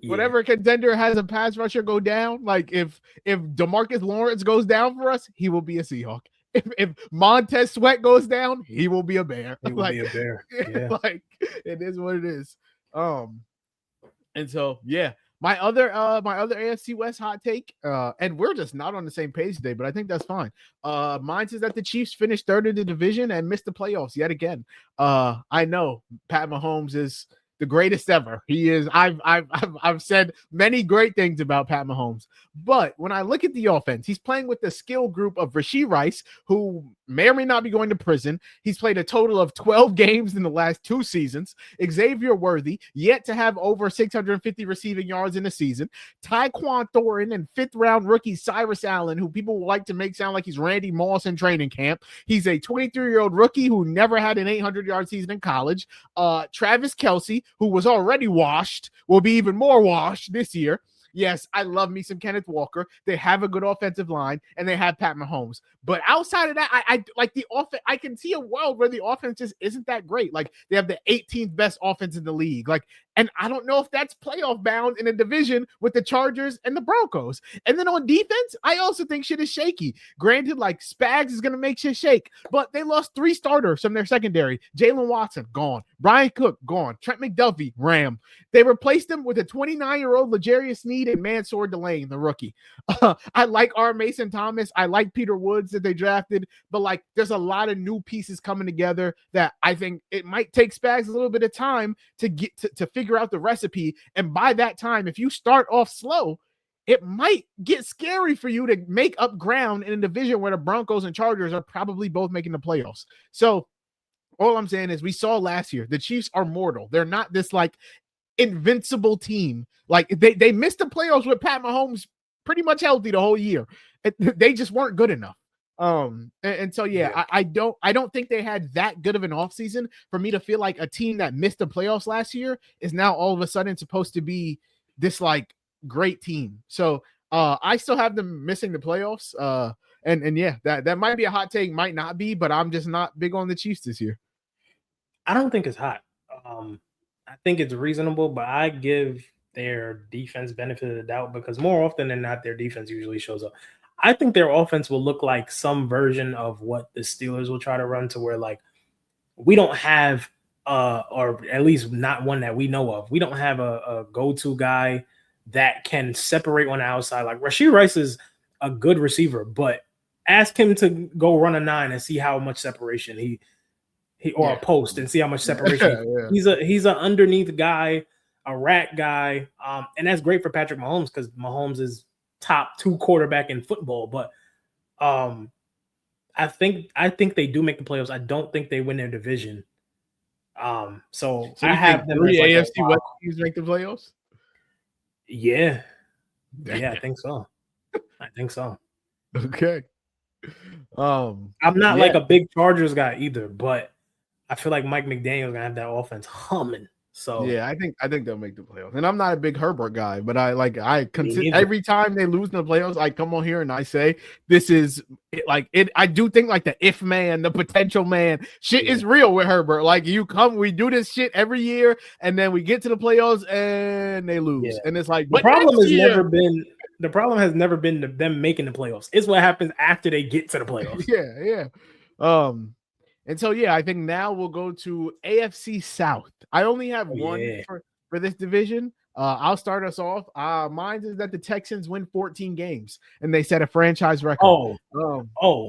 Whatever contender has a pass rusher go down, like if DeMarcus Lawrence goes down for us, he will be a Seahawk. If Montez Sweat goes down, he will be a Bear. He will be a Bear. Yeah. Like it is what it is. And so my other AFC West hot take, and we're just not on the same page today, but I think that's fine. Mine says that the Chiefs finished third in the division and missed the playoffs yet again. I know Pat Mahomes is the greatest ever. He is. I've said many great things about Pat Mahomes, but when I look at the offense, he's playing with the skill group of Rashee Rice, who may or may not be going to prison. He's played a total of 12 games in the last 2 seasons. Xavier Worthy, yet to have over 650 receiving yards in a season. Tyquan Thornton and 5th-round rookie Cyrus Allen, who people like to make sound like he's Randy Moss in training camp. He's a 23-year-old rookie who never had an 800-yard season in college. Travis Kelce, who was already washed, will be even more washed this year. Yes, I love me some Kenneth Walker. They have a good offensive line, and they have Pat Mahomes. But outside of that, I like the offense. I can see a world where the offense just isn't that great. Like they have the 18th best offense in the league. Like, and I don't know if that's playoff bound in a division with the Chargers and the Broncos. And then on defense, I also think shit is shaky. Granted, like Spags is going to make shit shake, but they lost 3 starters from their secondary. Jalen Watson, gone. Brian Cook, gone. Trent McDuffie, ram. They replaced him with a 29-year-old L'Jarius Sneed and Mansour Delane, the rookie. I like R. Mason Thomas. I like Peter Woods that they drafted, but like there's a lot of new pieces coming together that I think it might take Spags a little bit of time to get to figure out the recipe. And by that time, if you start off slow, it might get scary for you to make up ground in a division where the Broncos and Chargers are probably both making the playoffs. So all I'm saying is we saw last year, the Chiefs are mortal. They're not this like invincible team. Like they missed the playoffs with Pat Mahomes pretty much healthy the whole year. They just weren't good enough. And so yeah. I don't think they had that good of an offseason for me to feel like a team that missed the playoffs last year is now all of a sudden supposed to be this like great team. So I still have them missing the playoffs. And yeah, that might be a hot take, might not be, but I'm just not big on the Chiefs this year. I don't think it's hot. I think it's reasonable, but I give their defense benefit of the doubt because more often than not, their defense usually shows up. I think their offense will look like some version of what the Steelers will try to run, to where like we don't have or at least not one that we know of. We don't have a go-to guy that can separate on the outside. Like Rashee Rice is a good receiver, but ask him to go run a 9 and see how much separation he or a post and see how much separation. He's an underneath guy, a rat guy, and that's great for Patrick Mahomes because Mahomes is top 2 quarterback in football. But I think they do make the playoffs. I don't think they win their division. So I have them as like AFC West teams make the playoffs. Yeah, I think so. Okay. I'm not like a big Chargers guy either, but I feel like Mike McDaniel's gonna have that offense humming. So yeah, I think they'll make the playoffs. And I'm not a big Herbert guy, but I consider every time they lose in the playoffs, I come on here and I say this is like it. I do think like the if man, the potential man, shit is real with Herbert. Like we do this shit every year, and then we get to the playoffs and they lose, and it's like the problem has never been them making the playoffs. It's what happens after they get to the playoffs. Yeah. And so, yeah, I think now we'll go to AFC South. I only have one for this division. I'll start us off. Mine is that the Texans win 14 games and they set a franchise record. Come on.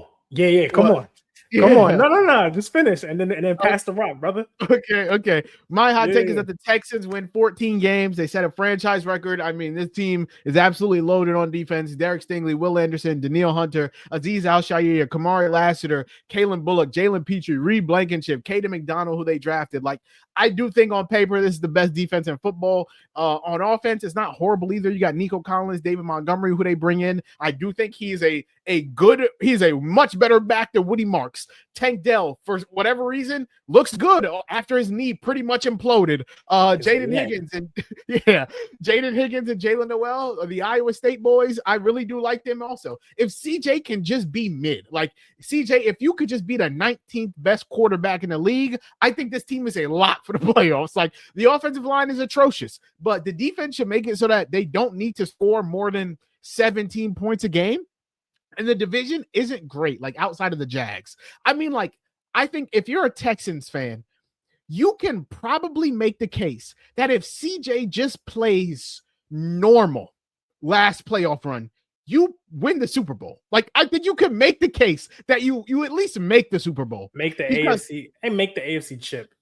Come on. No. Just finish and then pass the rock, brother. Okay. My hot take is that the Texans win 14 games. They set a franchise record. I mean, this team is absolutely loaded on defense. Derek Stingley, Will Anderson, Daniil Hunter, Azeez Al-Shaair, Kamari Lassiter, Kalen Bullock, Jalen Petrie, Reed Blankenship, Caden McDonald, who they drafted. Like, I do think on paper this is the best defense in football. On offense, it's not horrible either. You got Nico Collins, David Montgomery, who they bring in. I do think he's a much better back than Woody Marks. Tank Dell, for whatever reason, looks good after his knee pretty much imploded. Jaden Higgins and Jalen Noel, the Iowa State boys, I really do like them also. If CJ can just be mid, like CJ, if you could just be the 19th best quarterback in the league, I think this team is a lot for the playoffs. Like the offensive line is atrocious, but the defense should make it so that they don't need to score more than 17 points a game. And the division isn't great, like outside of the Jags. I mean, like, I think if you're a Texans fan, you can probably make the case that if CJ just plays normal last playoff run, you win the Super Bowl. Like, I think you can make the case that you at least make the Super Bowl. Make the AFC Chip.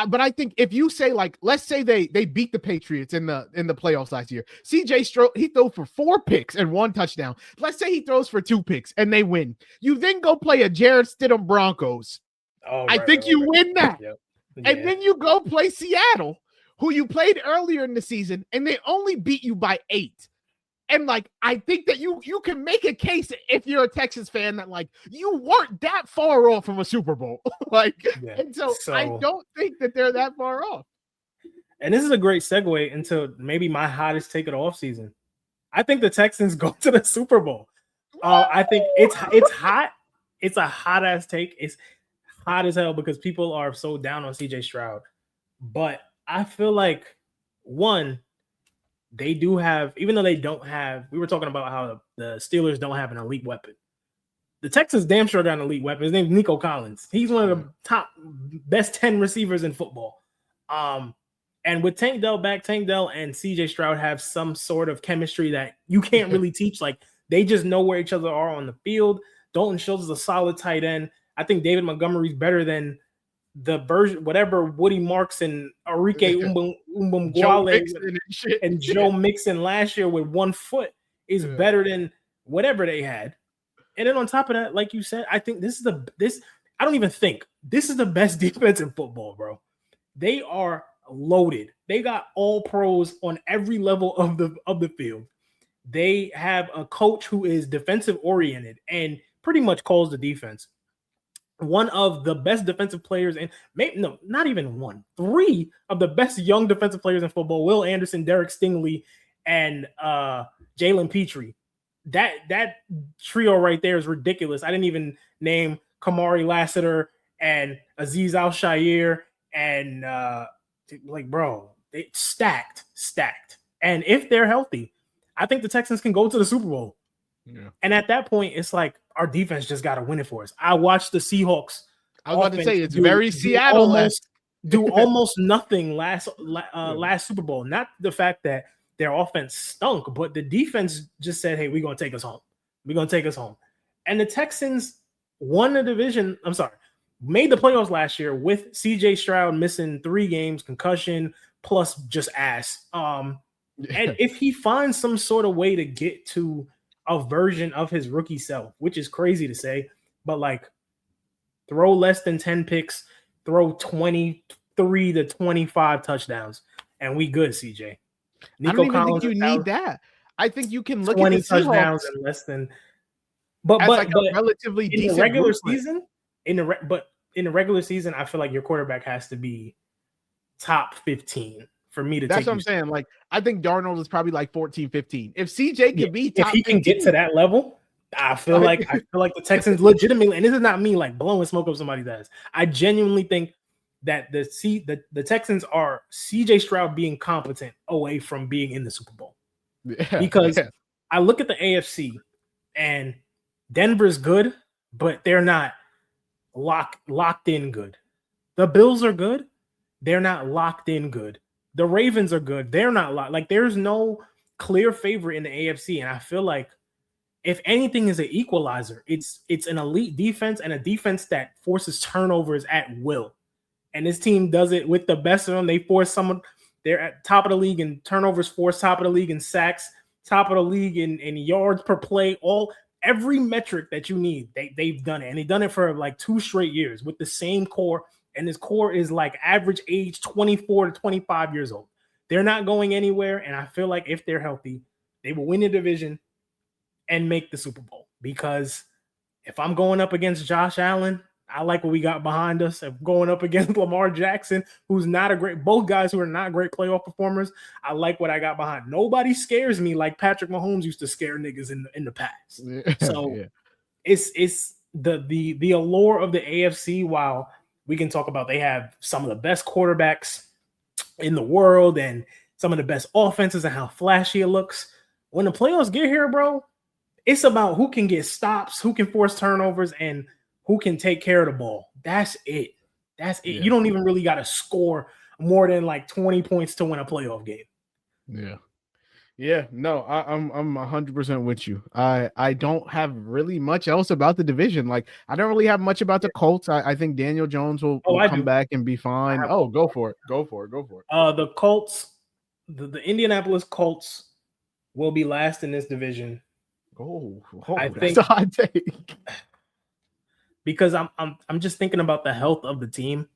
But I think if you say, like, let's say they beat the Patriots in the playoffs last year. CJ he threw for 4 picks and 1 touchdown. Let's say he throws for 2 picks and they win. You then go play a Jarrett Stidham Broncos. I think you win that. Yep. Yeah. And then you go play Seattle, who you played earlier in the season, and they only beat you by 8. And like, I think that you can make a case if you're a Texas fan that like you weren't that far off from a Super Bowl. And so I don't think that they're that far off. And this is a great segue into maybe my hottest take of the offseason. I think the Texans go to the Super Bowl. I think it's hot. It's a hot ass take. It's hot as hell because people are so down on CJ Stroud. But I feel like one, they do have, even though they don't have, we were talking about how the Steelers don't have an elite weapon. The Texans damn sure got an elite weapon. His name's Nico Collins. He's one of the top best 10 receivers in football. And with Tank Dell back, Tank Dell and CJ Stroud have some sort of chemistry that you can't really teach. Like, they just know where each other are on the field. Dalton Schultz is a solid tight end. I think David Montgomery's better than the version, whatever Woody Marks and Enrique Umbumguale and Joe Mixon last year with 1 foot is better than whatever they had. And then on top of that, like you said, I think this is the best defense in football, bro. They are loaded. They got all pros on every level of the field. They have a coach who is defensive oriented and pretty much calls the defense. One of the best defensive players, and not even one, 3 of the best young defensive players in football: Will Anderson, Derek Stingley, and Jalen Petrie. That trio right there is ridiculous. I didn't even name Kamari Lassiter and Azeez Al-Shaair and bro, they stacked. And if they're healthy, I think the Texans can go to the Super Bowl. Yeah. And at that point, it's like our defense just got to win it for us. I watched the Seahawks. I was about to say it's very Seattle. Do almost nothing last Super Bowl. Not the fact that their offense stunk, but the defense just said, "Hey, we're gonna take us home. We're gonna take us home." And the Texans won the division. Made the playoffs last year with CJ Stroud missing 3 games, concussion plus just ass. And if he finds some sort of way to get to a version of his rookie self, which is crazy to say, but like throw less than 10 picks, throw 23 to 25 touchdowns, and we good, CJ. I don't even think you need that. I think you can look 20 at the touchdowns Seahawks and less than, but relatively in decent the regular season. In the regular season, I feel like your quarterback has to be top 15 for me to take. That's what I'm saying. Like, I think Darnold is probably like 14, 15. If CJ can be top, if he can get to that level, I feel like the Texans legitimately, and this is not me like blowing smoke up somebody's ass. I genuinely think that the Texans are CJ Stroud being competent away from being in the Super Bowl. Because I look at the AFC and Denver's good, but they're not locked in good. The Bills are good. They're not locked in good. The Ravens are good. They're not locked. Like, there's no clear favorite in the AFC. And I feel like if anything is an equalizer, it's an elite defense and a defense that forces turnovers at will. And this team does it with the best of them. They force someone. They're at top of the league in turnovers forced, top of the league in sacks, top of the league in yards per play, every metric that you need, they've done it. And they've done it for like 2 straight years with the same core. And this core is like average age 24 to 25 years old. They're not going anywhere. And I feel like if they're healthy, they will win the division and make the Super Bowl. Because if I'm going up against Josh Allen, I like what we got behind us. If going up against Lamar Jackson, who's not both guys who are not great playoff performers, I like what I got behind. Nobody scares me like Patrick Mahomes used to scare niggas in the past. So it's the allure of the AFC. While we can talk about they have some of the best quarterbacks in the world and some of the best offenses and how flashy it looks. When the playoffs get here, bro, it's about who can get stops, who can force turnovers, and who can take care of the ball. That's it. Yeah. You don't even really got to score more than like 20 points to win a playoff game. Yeah. No, I'm 100% with you. I don't have really much else about the division. Like, I don't really have much about the Colts. I think Daniel Jones will come back and be fine. Go for it. The Colts, the Indianapolis Colts will be last in this division. I think that's a hot take. Because I'm just thinking about the health of the team.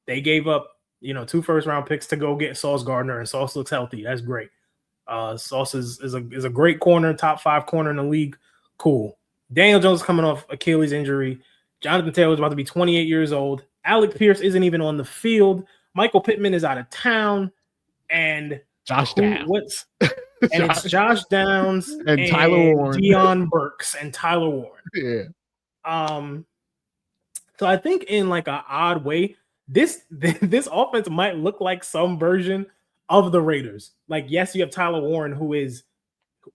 They gave up, 2 first-round picks to go get Sauce Gardner, and Sauce looks healthy. That's great. Sauce is a great corner, top 5 corner in the league. Cool. Daniel Jones coming off Achilles injury. Jonathan Taylor's about to be 28 years old. Alec Pierce isn't even on the field. Michael Pittman is out of town. And Josh Downs. And it's Josh Downs and Tyler Warren, Deion Burks, and Tyler Warren. Yeah. So I think in like an odd way, this offense might look like some version of the Raiders. Like, yes, you have Tyler Warren, who is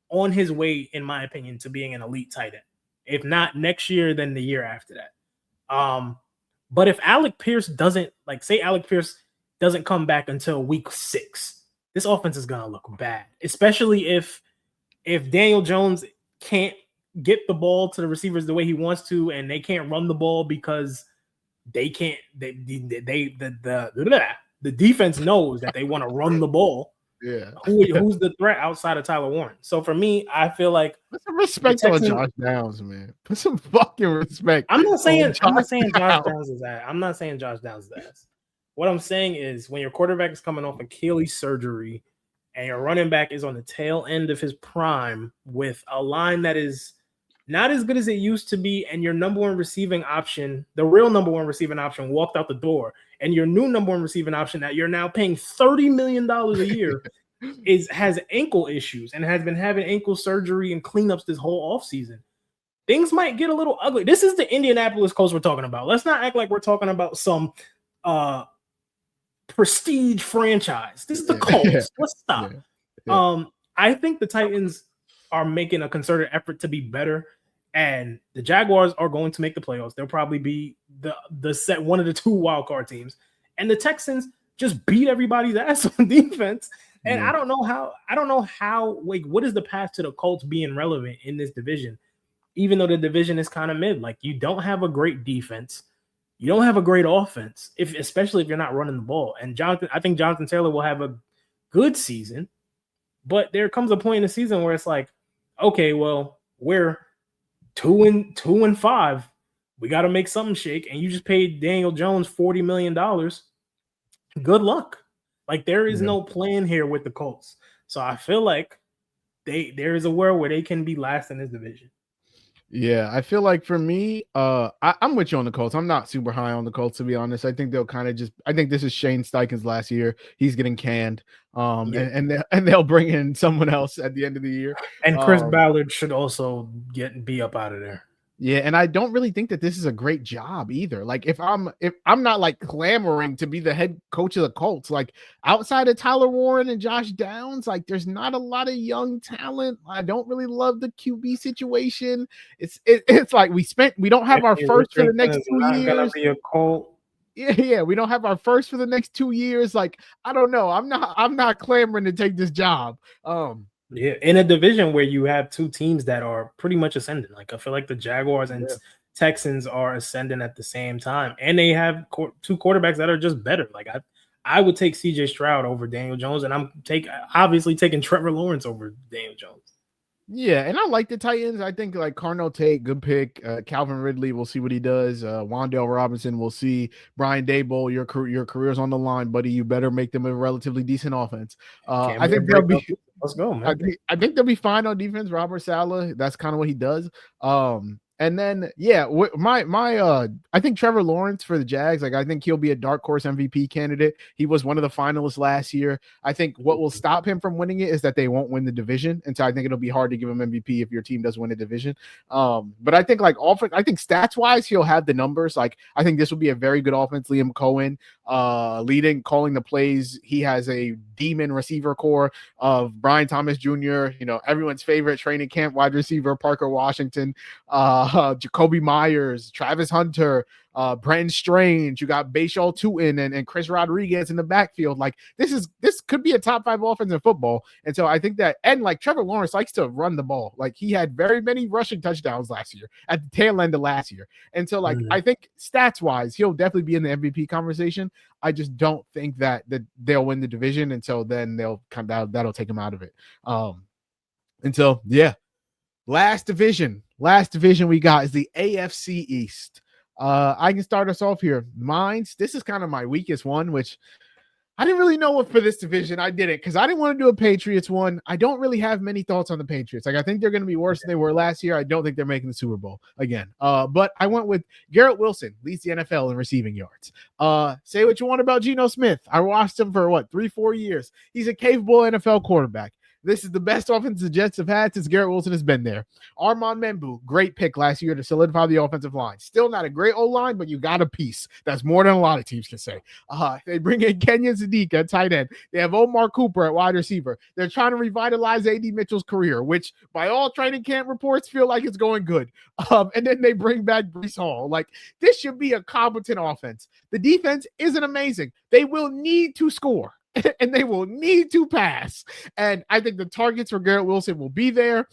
on his way, in my opinion, to being an elite tight end. If not next year, then the year after that. But if Alec Pierce doesn't come back until week 6, this offense is gonna look bad, especially if Daniel Jones can't get the ball to the receivers the way he wants to, and they can't run the ball because the defense knows that they want to run the ball. Yeah. Who's the threat outside of Tyler Warren? So for me, I feel like put some respect on Josh Downs, man. Put some fucking respect. I'm not saying Josh Downs is ass. I'm not saying Josh Downs is ass. What I'm saying is when your quarterback is coming off Achilles surgery and your running back is on the tail end of his prime with a line that is not as good as it used to be, and your number one receiving option, the real number one receiving option, walked out the door, and your new number one receiving option that you're now paying $30 million a year has ankle issues and has been having ankle surgery and cleanups this whole offseason. Things might get a little ugly. This is the Indianapolis Colts we're talking about. Let's not act like we're talking about some prestige franchise. This is the Colts. Let's stop. I think the Titans are making a concerted effort to be better, and the Jaguars are going to make the playoffs. They'll probably be one of the 2 wild card teams, and the Texans just beat everybody's ass on defense. And I don't know how. Like, what is the path to the Colts being relevant in this division? Even though the division is kind of mid, like, you don't have a great defense, you don't have a great offense, especially if you're not running the ball. And I think Jonathan Taylor will have a good season, but there comes a point in the season where it's like, okay, well, we're 2-5. We got to make something shake, and you just paid Daniel Jones $40 million. Good luck. Like, there is no plan here with the Colts. So I feel like there is a world where they can be last in this division. Yeah, I feel like for me, I'm with you on the Colts. I'm not super high on the Colts, to be honest. I think they'll kind of I think this is Shane Steichen's last year. He's getting canned. And they'll bring in someone else at the end of the year. And Chris Ballard should also be up out of there. Yeah, and I don't really think that this is a great job either. Like, if I'm not like clamoring to be the head coach of the Colts, like outside of Tyler Warren and Josh Downs, like there's not a lot of young talent. I don't really love the QB situation. It's like we don't have our first for the next 2 years. Gonna be a Colt. Yeah, we don't have our first for the next 2 years. Like, I don't know. I'm not clamoring to take this job. Yeah, in a division where you have 2 teams that are pretty much ascending. Like, I feel like the Jaguars and Texans are ascending at the same time, and they have 2 quarterbacks that are just better. Like, I would take CJ Stroud over Daniel Jones, and I'm obviously taking Trevor Lawrence over Daniel Jones. Yeah, and I like the Titans. I think like Carnell Tate, good pick. Calvin Ridley, we'll see what he does. Wandale Robinson, we'll see. Brian Daboll, your career's on the line, buddy. You better make them a relatively decent offense. I think they'll be. Let's go, man. I think they'll be fine on defense. Robert Saleh, that's kind of what he does. And then, I think Trevor Lawrence for the Jags, like I think he'll be a dark horse MVP candidate. He was one of the finalists last year. I think what will stop him from winning it is that they won't win the division. And so I think it'll be hard to give him MVP if your team does win a division. But I think I think stats wise, he'll have the numbers. Like, I think this will be a very good offense. Liam Cohen calling the plays. He has a demon receiver core of Brian Thomas Jr., everyone's favorite training camp wide receiver, Parker Washington, Jacoby Myers, Travis Hunter, Brenton Strange. You got Bashal Tutin and Chris Rodriguez in the backfield. Like, this could be a top 5 offense in football. And so I think that, and like Trevor Lawrence likes to run the ball. Like, he had very many rushing touchdowns last year at the tail end of last year. And so like, I think stats wise, he'll definitely be in the MVP conversation. I just don't think that they'll win the division. And so then that'll take him out of it. And so, yeah, last division we got is the AFC East. I can start us off here. This is kind of my weakest one, which I didn't really know what for this division. I did it because I didn't want to do a Patriots one. I don't really have many thoughts on the Patriots. Like, I think they're going to be worse than they were last year. I don't think they're making the Super Bowl again. But I went with Garrett Wilson, leads the NFL in receiving yards. Say what you want about Geno Smith. I watched him for 3-4 years. He's a capable NFL quarterback. This is the best offense the Jets have had since Garrett Wilson has been there. Armand Membu, great pick last year to solidify the offensive line. Still not a great O-line, but you got a piece. That's more than a lot of teams can say. They bring in Kenyon Sadiq at tight end. They have Omar Cooper at wide receiver. They're trying to revitalize A.D. Mitchell's career, which by all training camp reports feel like it's going good. And then they bring back Breece Hall. Like, this should be a competent offense. The defense isn't amazing. They will need to score. And they will need to pass. And I think the targets for Garrett Wilson will be there.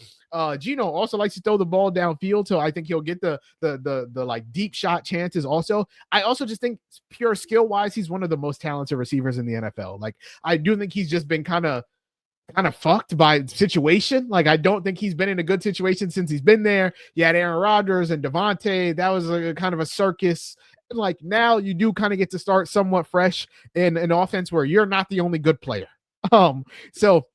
Gino also likes to throw the ball downfield, so I think he'll get the like deep shot chances also. I also just think pure skill-wise, he's one of the most talented receivers in the NFL. Like, I do think he's just been kind of fucked by situation. Like, I don't think he's been in a good situation since he's been there. You had Aaron Rodgers and Devontae. That was a kind of a circus. Like, now you do kind of get to start somewhat fresh in an offense where you're not the only good player. So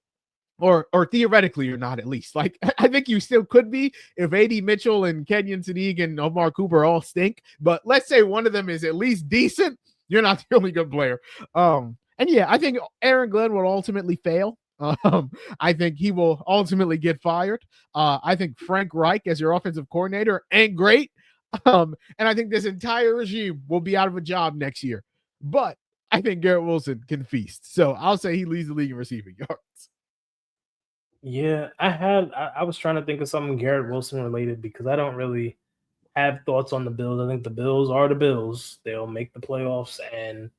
or theoretically you're not, at least. Like, I think you still could be if A.D. Mitchell and Kenyon Sadiq and Omar Cooper all stink. But let's say one of them is at least decent. You're not the only good player. And yeah, I think Aaron Glenn will ultimately fail. I think he will ultimately get fired. I think Frank Reich as your offensive coordinator ain't great. And I think this entire regime will be out of a job next year. But I think Garrett Wilson can feast. So I'll say he leads the league in receiving yards. Yeah, I was trying to think of something Garrett Wilson related because I don't really have thoughts on the Bills. I think the Bills are the Bills. They'll make the playoffs, and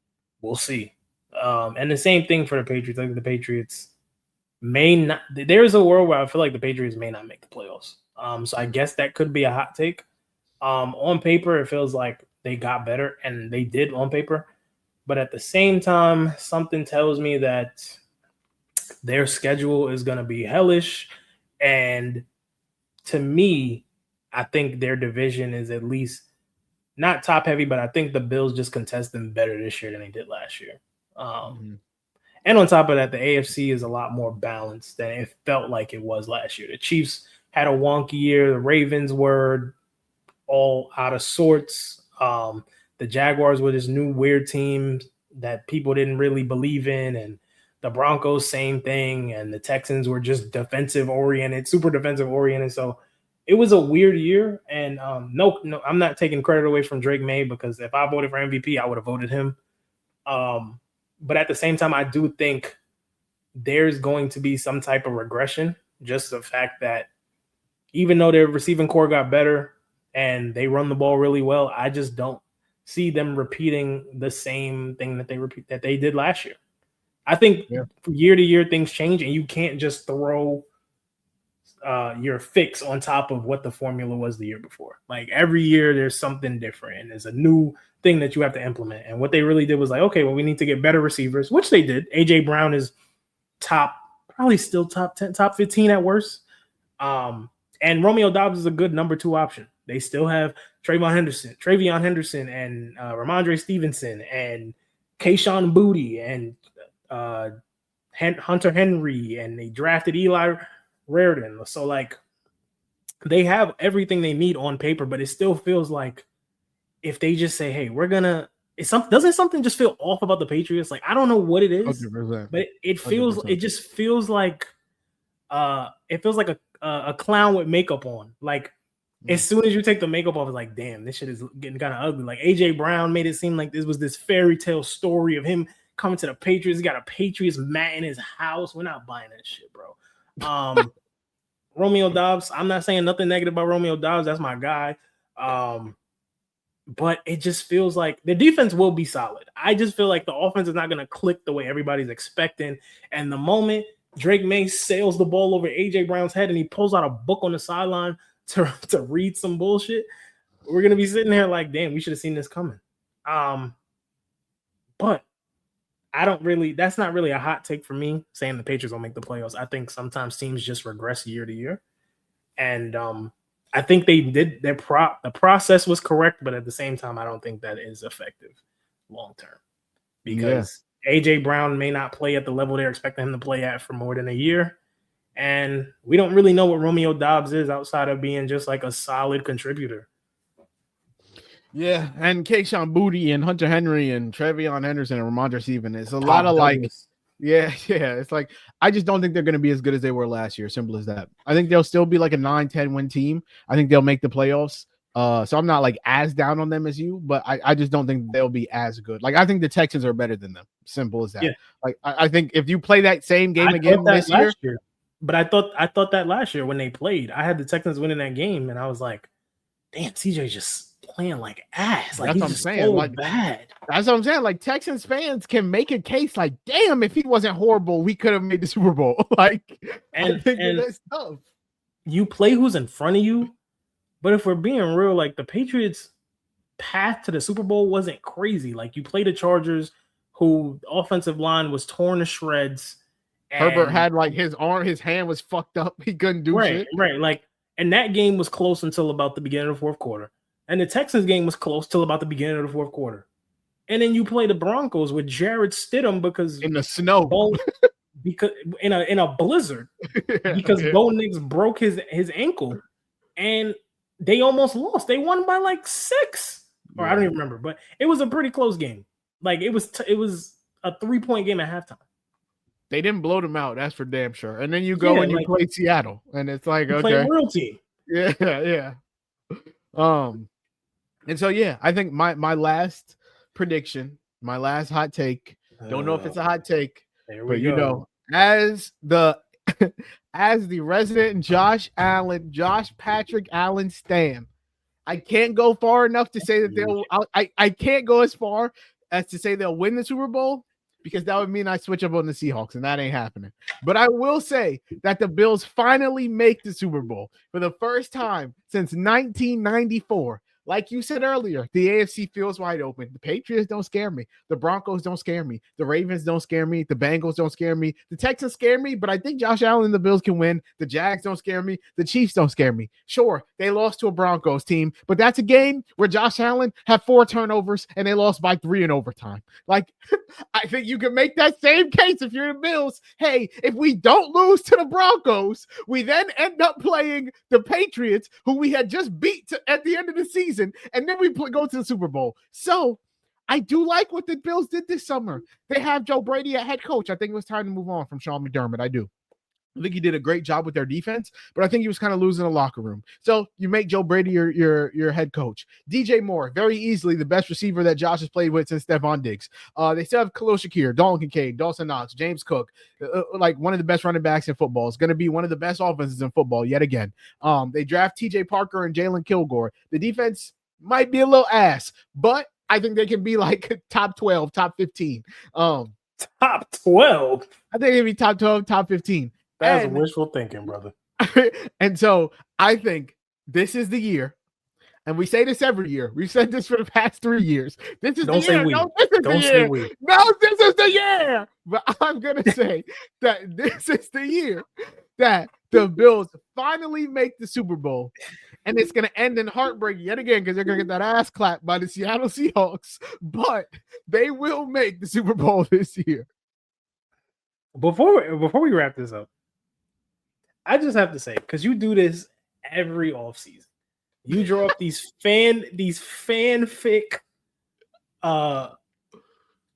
we'll see. And the same thing for the Patriots. I think the Patriots may not. There's a world where I feel like the Patriots may not make the playoffs. So I guess that could be a hot take. On paper, it feels like they got better, and they did on paper. But at the same time, something tells me that their schedule is going to be hellish. And to me, I think their division is at least not top heavy, but I think the Bills just contest them better this year than they did last year. And on top of that, the AFC is a lot more balanced than it felt like it was last year. The Chiefs had a wonky year. The Ravens were all out of sorts. The Jaguars were this new weird team that people didn't really believe in, and the Broncos, same thing, and the Texans were just defensive oriented, super defensive oriented. So it was a weird year, and no, I'm not taking credit away from Drake May, because if I voted for MVP, I would have voted him. But at the same time, I do think there's going to be some type of regression. Just the fact that even though their receiving core got better and they run the ball really well, I just don't see them repeating the same thing that they did last year. I think year to year things change, and you can't just throw your fix on top of what the formula was the year before. Like, every year there's something different, and there's a new thing that you have to implement. And what they really did was like, okay, well, we need to get better receivers, which they did. AJ Brown is probably still top 10, top 15 at worst. And Romeo Doubs is a good number 2 option. They still have Travion Henderson, and Ramondre Stevenson, and Kayshawn Boutte, and Hunter Henry, and they drafted Eli Raritan. So, like, they have everything they need on paper, but it still feels like if they just say, hey, we're gonna, doesn't something just feel off about the Patriots? Like, I don't know what it is, 100%. but it just feels like a clown with makeup on. Like, as soon as you take the makeup off, it's like, damn, this shit is getting kind of ugly. Like, AJ Brown made it seem like this was this fairy tale story of him coming to the Patriots. He got a Patriots mat in his house. We're not buying that shit, bro. Romeo Doubs, I'm not saying nothing negative about Romeo Doubs. That's my guy. But it just feels like the defense will be solid. I just feel like the offense is not going to click the way everybody's expecting. And the moment Drake May sails the ball over AJ Brown's head and he pulls out a book on the sideline to read some bullshit, we're going to be sitting there like, damn, we should have seen this coming. But that's not really a hot take for me saying the Patriots will make the playoffs. I think sometimes teams just regress year to year. And I think they did the process was correct, but at the same time, I don't think that is effective long term, because AJ Brown may not play at the level they're expecting him to play at for more than a year. And we don't really know what Romeo Doubs is outside of being just like a solid contributor. Yeah, and Kayshawn Boutte and Hunter Henry and Travion Henderson and Ramondre Stevenson. It's a lot of Douglas. Yeah. It's like I just don't think they're going to be as good as they were last year. Simple as that. I think they'll still be like a 9-10 win team. I think they'll make the playoffs. So I'm not like as down on them as you, but I just don't think they'll be as good. Like I think the Texans are better than them. Simple as that. Yeah. Like I think if you play that same game I again thought that this year, last year, but I thought that last year when they played, I had the Texans winning that game, and I was like, damn, CJ just playing like ass. Like that's he's what I'm just saying. so Like bad. that's what I'm saying. Like Texans fans can make a case like, damn, if he wasn't horrible, we could have made the Super Bowl. Like I think that's tough. You play who's in front of you, but if we're being real, like the Patriots' path to the Super Bowl wasn't crazy. Like you play the Chargers, who offensive line was torn to shreds. Herbert had like his hand was fucked up. He couldn't do shit. Right. Like, and that game was close until about the beginning of the fourth quarter. And the Texans game was close till about the beginning of the fourth quarter. And then you play the Broncos with Jared Stidham because in the snow, because in a blizzard, because Bo Nix broke his ankle, and they almost lost. They won by like 6, or I don't even remember, but it was a pretty close game. Like it was a 3-point game at halftime. They didn't blow them out. That's for damn sure. And then you go and you play Seattle, and it's like okay, play a real team. Yeah. And so I think my last prediction, my last hot take. Don't know if it's a hot take, but you know, as the resident Josh Patrick Allen stan, I can't go far enough to say that I can't go as far as to say they'll win the Super Bowl, because that would mean I switch up on the Seahawks, and that ain't happening. But I will say that the Bills finally make the Super Bowl for the first time since 1994. Like you said earlier, the AFC feels wide open. The Patriots don't scare me. The Broncos don't scare me. The Ravens don't scare me. The Bengals don't scare me. The Texans scare me, but I think Josh Allen and the Bills can win. The Jags don't scare me. The Chiefs don't scare me. Sure, they lost to a Broncos team, but that's a game where Josh Allen had 4 turnovers and they lost by 3 in overtime. Like, I think you can make that same case if you're the Bills. Hey, if we don't lose to the Broncos, we then end up playing the Patriots, who we had just beat at the end of the season. And then we go to the Super Bowl. So I do like what the Bills did this summer. They have Joe Brady at head coach. I think it was time to move on from Sean McDermott. I do. I think he did a great job with their defense, but I think he was kind of losing the locker room. So you make Joe Brady your head coach. DJ Moore, very easily the best receiver that Josh has played with since Stephon Diggs. They still have Khalil Shakir, Dalton Kincaid, Dawson Knox, James Cook, like one of the best running backs in football. It's going to be one of the best offenses in football yet again. They draft TJ Parker and Jalen Kilgore. The defense might be a little ass, but I think they can be like top 12, top 15. Top 12? I think it'd be top 12, top 15. That's wishful thinking, brother. And so I think this is the year, and we say this every year. We've said this for the past 3 years. This is the year. No, this is the year. No, this is the year. But I'm going to say that this is the year that the Bills finally make the Super Bowl, and it's going to end in heartbreak yet again because they're going to get that ass clapped by the Seattle Seahawks, but they will make the Super Bowl this year. Before we wrap this up, I just have to say, because you do this every offseason, you draw up these fanfic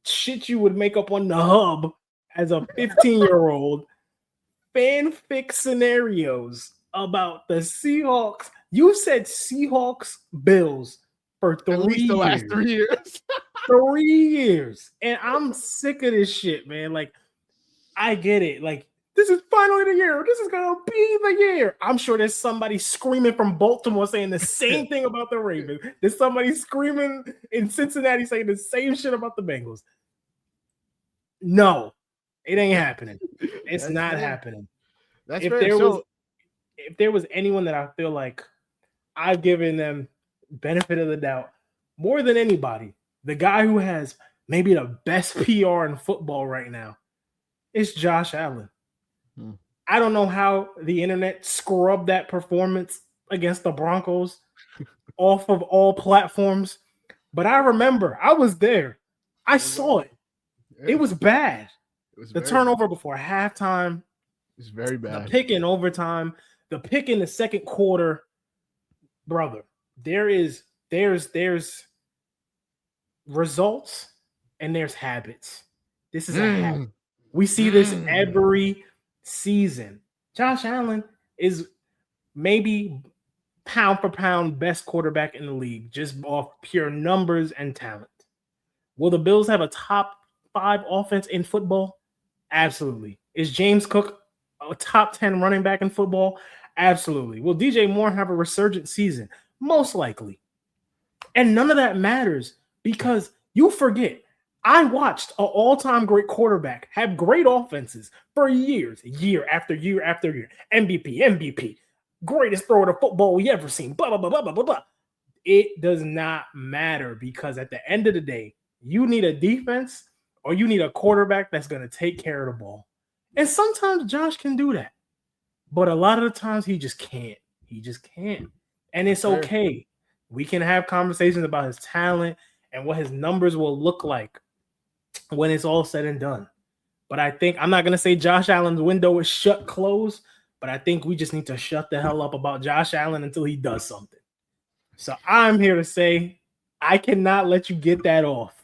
shit you would make up on the hub as a 15-year-old, fanfic scenarios about the Seahawks. You said Seahawks Bills for 3 years. At least the last 3 years. 3 years. And I'm sick of this shit, man. Like, I get it. Like, this is finally the year. This is going to be the year. I'm sure there's somebody screaming from Baltimore saying the same thing about the Ravens. There's somebody screaming in Cincinnati saying the same shit about the Bengals. No, it ain't happening. It's not happening. If there was anyone that I feel like I've given them benefit of the doubt more than anybody, the guy who has maybe the best PR in football right now, it's Josh Allen. I don't know how the internet scrubbed that performance against the Broncos off of all platforms, but I remember I was there. I saw it. It was bad. The turnover before halftime. It's very bad. The pick in overtime. The pick in the second quarter. Brother, there's results and there's habits. This is a habit. We see this every season. Josh Allen is maybe pound for pound best quarterback in the league, just off pure numbers and talent. Will the Bills have a top 5 offense in football? Absolutely. Is James Cook a top 10 running back in football? Absolutely. Will DJ Moore have a resurgent season? Most likely. And none of that matters because you forget, I watched an all-time great quarterback have great offenses for years, year after year after year. MVP, greatest thrower of football we ever seen, blah, blah, blah, blah, blah, blah, blah. It does not matter because at the end of the day, you need a defense or you need a quarterback that's going to take care of the ball. And sometimes Josh can do that. But a lot of the times he just can't. He just can't. And it's okay. We can have conversations about his talent and what his numbers will look like when it's all said and done. But I think I'm not going to say Josh Allen's window is shut closed, but I think we just need to shut the hell up about Josh Allen until he does something. So I'm here to say I cannot let you get that off.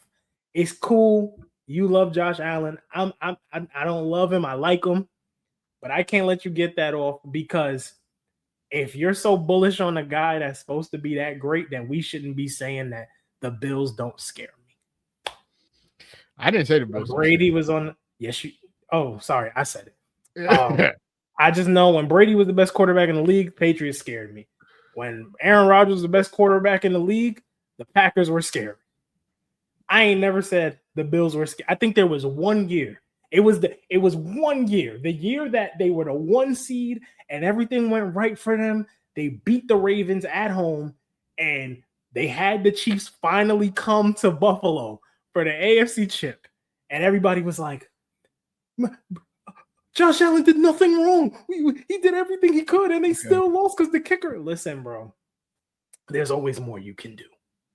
It's cool. You love Josh Allen. I don't love him. I like him. But I can't let you get that off because if you're so bullish on a guy that's supposed to be that great, then we shouldn't be saying that the Bills don't scare me. I didn't say the Bills. Brady was on. Yes, you. Oh, sorry, I said it. I just know when Brady was the best quarterback in the league, Patriots scared me. When Aaron Rodgers was the best quarterback in the league, the Packers were scary. I ain't never said the Bills were scared. I think there was 1 year. It was 1 year, the year that they were the 1 seed and everything went right for them. They beat the Ravens at home and they had the Chiefs finally come to Buffalo for the AFC Chip. And everybody was like, Josh Allen did nothing wrong. He did everything he could and they still lost because the kicker. Listen, bro, there's always more you can do.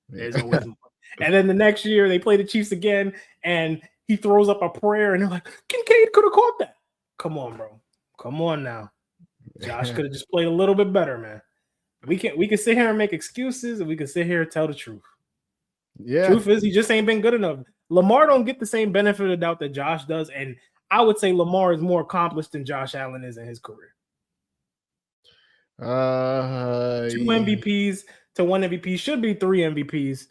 There's always more. And then the next year they play the Chiefs again and he throws up a prayer and they're like, Kincaid could have caught that. Come on, bro. Come on now. Josh could have just played a little bit better, man. We can sit here and make excuses and we can sit here and tell the truth. Yeah. Truth is he just ain't been good enough. Lamar don't get the same benefit of the doubt that Josh does. And I would say Lamar is more accomplished than Josh Allen is in his career. 2 MVPs to 1 MVP should be 3 MVPs.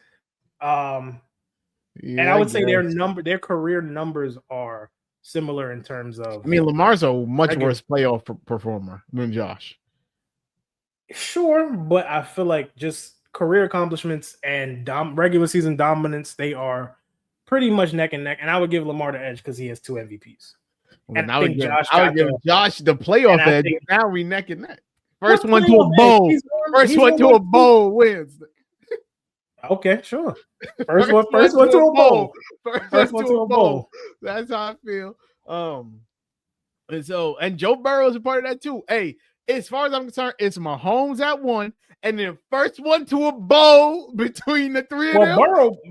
Yeah, and I would say their career numbers are similar in terms of. I mean, Lamar's a much worse playoff performer than Josh. Sure, but I feel like just career accomplishments and regular season dominance, they are pretty much neck and neck. And I would give Lamar the edge because he has 2 MVPs. Well, and I would give Josh the playoff edge. Now we neck and neck. First one to a bowl. First one to a bowl wins. Okay, sure. First one to a bowl. First one to a bowl. That's how I feel. And Joe Burrow is a part of that too. Hey, as far as I'm concerned, it's Mahomes at 1, and then first one to a bowl between the 3 of them.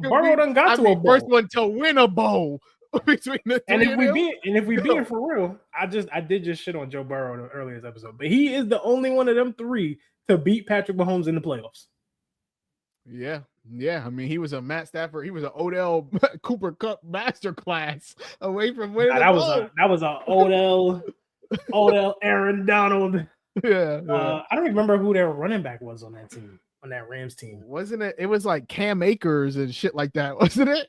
Burrow done got to a bowl. First one to win a bowl between the 3 and of them. If we being for real, I did just shit on Joe Burrow in the earlier episode, but he is the only one of them 3 to beat Patrick Mahomes in the playoffs. Yeah. I mean, he was a Matt Stafford. He was an Odell Cooper Cup masterclass away from winning. That was a Odell Aaron Donald. Yeah. I don't remember who their running back was on that team, on that Rams team. Wasn't it? It was like Cam Akers and shit like that, wasn't it?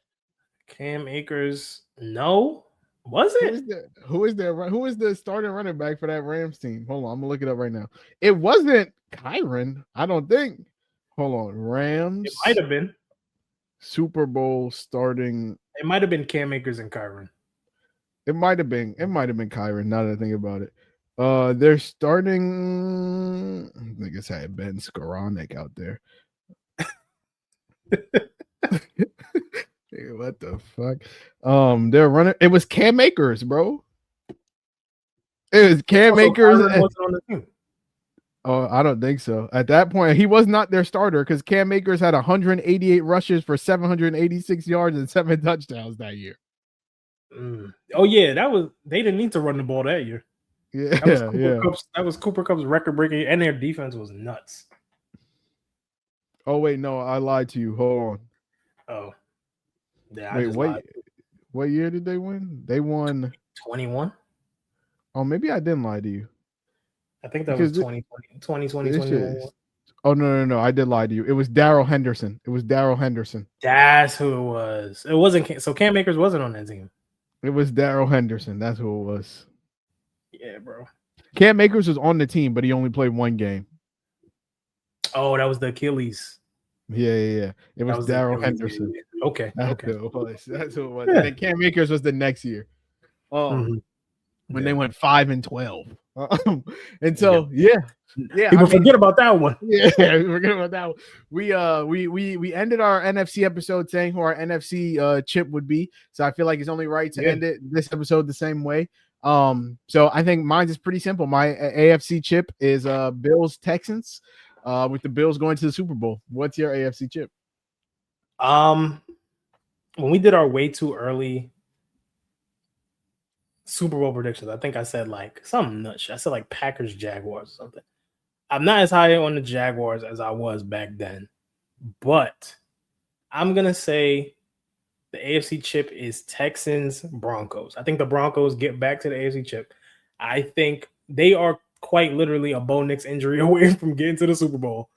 Cam Akers? No, was it? Who is the starting running back for that Rams team? Hold on, I'm gonna look it up right now. It wasn't Kyron, I don't think. Hold on, Rams. It might have been Super Bowl starting. It might have been Cam Akers and Kyron. It might have been Kyron. Now that I think about it, they're starting. I think it's had Ben Skoranek out there. What the fuck? They're running. It was Cam Akers, bro. It was Cam Akers. Wasn't on the team. Oh, I don't think so. At that point, he was not their starter because Cam Akers had 188 rushes for 786 yards and 7 touchdowns that year. Oh yeah, they didn't need to run the ball that year. Yeah, that was Cooper Kupp's record breaking, and their defense was nuts. Oh wait, no, I lied to you. Hold on. Oh, yeah. Wait, what year did they win? They won 21. Oh, maybe I didn't lie to you. I think that was 2020, 21. Oh, no. I did lie to you. It was Darrell Henderson. That's who it was. It wasn't. So Cam Akers wasn't on that team. It was Darrell Henderson. That's who it was. Yeah, bro. Cam Akers was on the team, but he only played one game. Oh, that was the Achilles. Yeah. It was Darrell Henderson. Yeah. Okay. That's who it was. And then Cam Akers was the next year. When they went 5-12. And so people forget about that one. Yeah, forget about that one. We ended our NFC episode saying who our NFC chip would be. So I feel like it's only right to end it this episode the same way. So I think mine is pretty simple. My AFC chip is Bills Texans, with the Bills going to the Super Bowl. What's your AFC chip? When we did our way too early Super Bowl predictions, I think I said like something nuts. I said like Packers Jaguars or something. I'm not as high on the Jaguars as I was back then, but I'm gonna say the AFC chip is Texans Broncos. I think the Broncos get back to the AFC chip. I think they are quite literally a Bo Nix injury away from getting to the Super Bowl.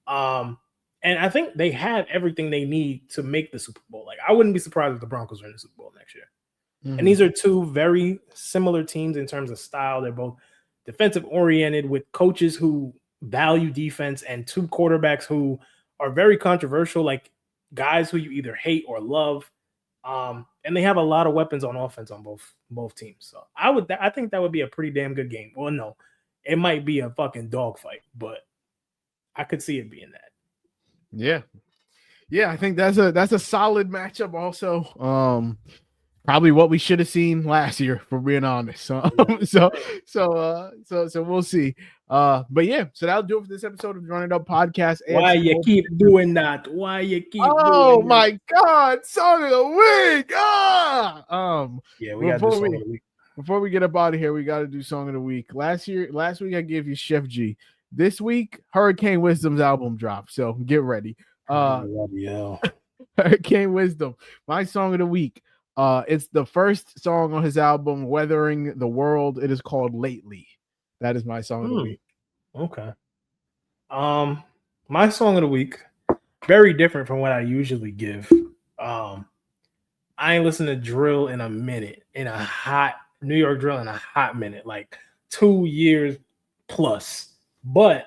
And I think they have everything they need to make the Super Bowl. Like, I wouldn't be surprised if the Broncos are in the Super Bowl next year. And these are two very similar teams in terms of style. They're both defensive oriented with coaches who value defense and two quarterbacks who are very controversial, like guys who you either hate or love. And they have a lot of weapons on offense on both teams. So I think that would be a pretty damn good game. Well, no, it might be a fucking dogfight, but I could see it being that. Yeah, I think that's a solid matchup also. Probably what we should have seen last year, for being honest. So we'll see. But yeah, so that'll do it for this episode of the Run It Up podcast. Why you keep doing that? Why you keep doing Oh my God, song of the week. Yeah, we gotta do song of the week. Before we get up out of here, we gotta do song of the week. Last week I gave you Chef G. This week, Hurricane Wisdom's album dropped. So get ready. Hurricane Wisdom, my song of the week. It's the first song on his album, Weathering the World. It is called Lately. That is my song of the week. Okay. My song of the week, very different from what I usually give. I ain't listened to drill in a minute, New York drill in a hot minute, like 2 years plus. But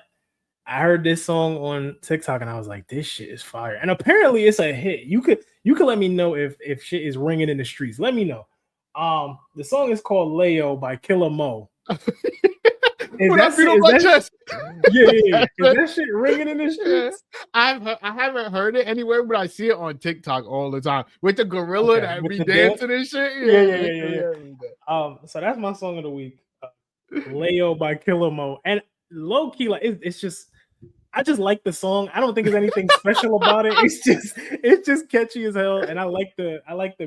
I heard this song on TikTok and I was like, this shit is fire. And apparently it's a hit. You could let me know if shit is ringing in the streets. Let me know. The song is called Layoo by KillaMoe. Yeah. Is that shit ringing in the streets? I haven't heard it anywhere, but I see it on TikTok all the time with the gorilla that be dancing and shit. Yeah. So that's my song of the week. Layoo by KillaMoe. And low key, like it's just, I just like the song. I don't think there's anything special about it. It's just catchy as hell, and I like the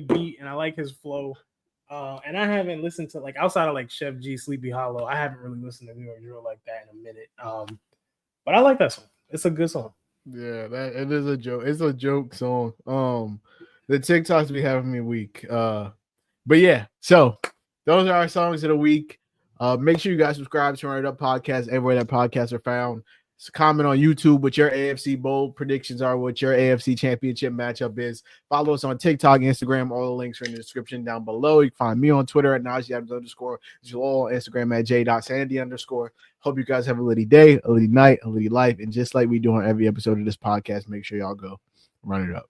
beat and I like his flow. And I haven't listened to, like, outside of like Chef G, Sleepy Hollow, I haven't really listened to New York drill like that in a minute. But I like that song. It's a good song. Yeah, it is a joke. It's a joke song. The TikToks be having me weak. But yeah, so those are our songs of the week. Make sure you guys subscribe to Run It Up Podcast everywhere that podcasts are found. So comment on YouTube what your AFC Bold predictions are, what your AFC Championship matchup is. Follow us on TikTok, Instagram. All the links are in the description down below. You can find me on Twitter at Najee _. Jalaal on Instagram at j.sandy_. Hope you guys have a litty day, a litty night, a litty life. And just like we do on every episode of this podcast, make sure y'all go run it up.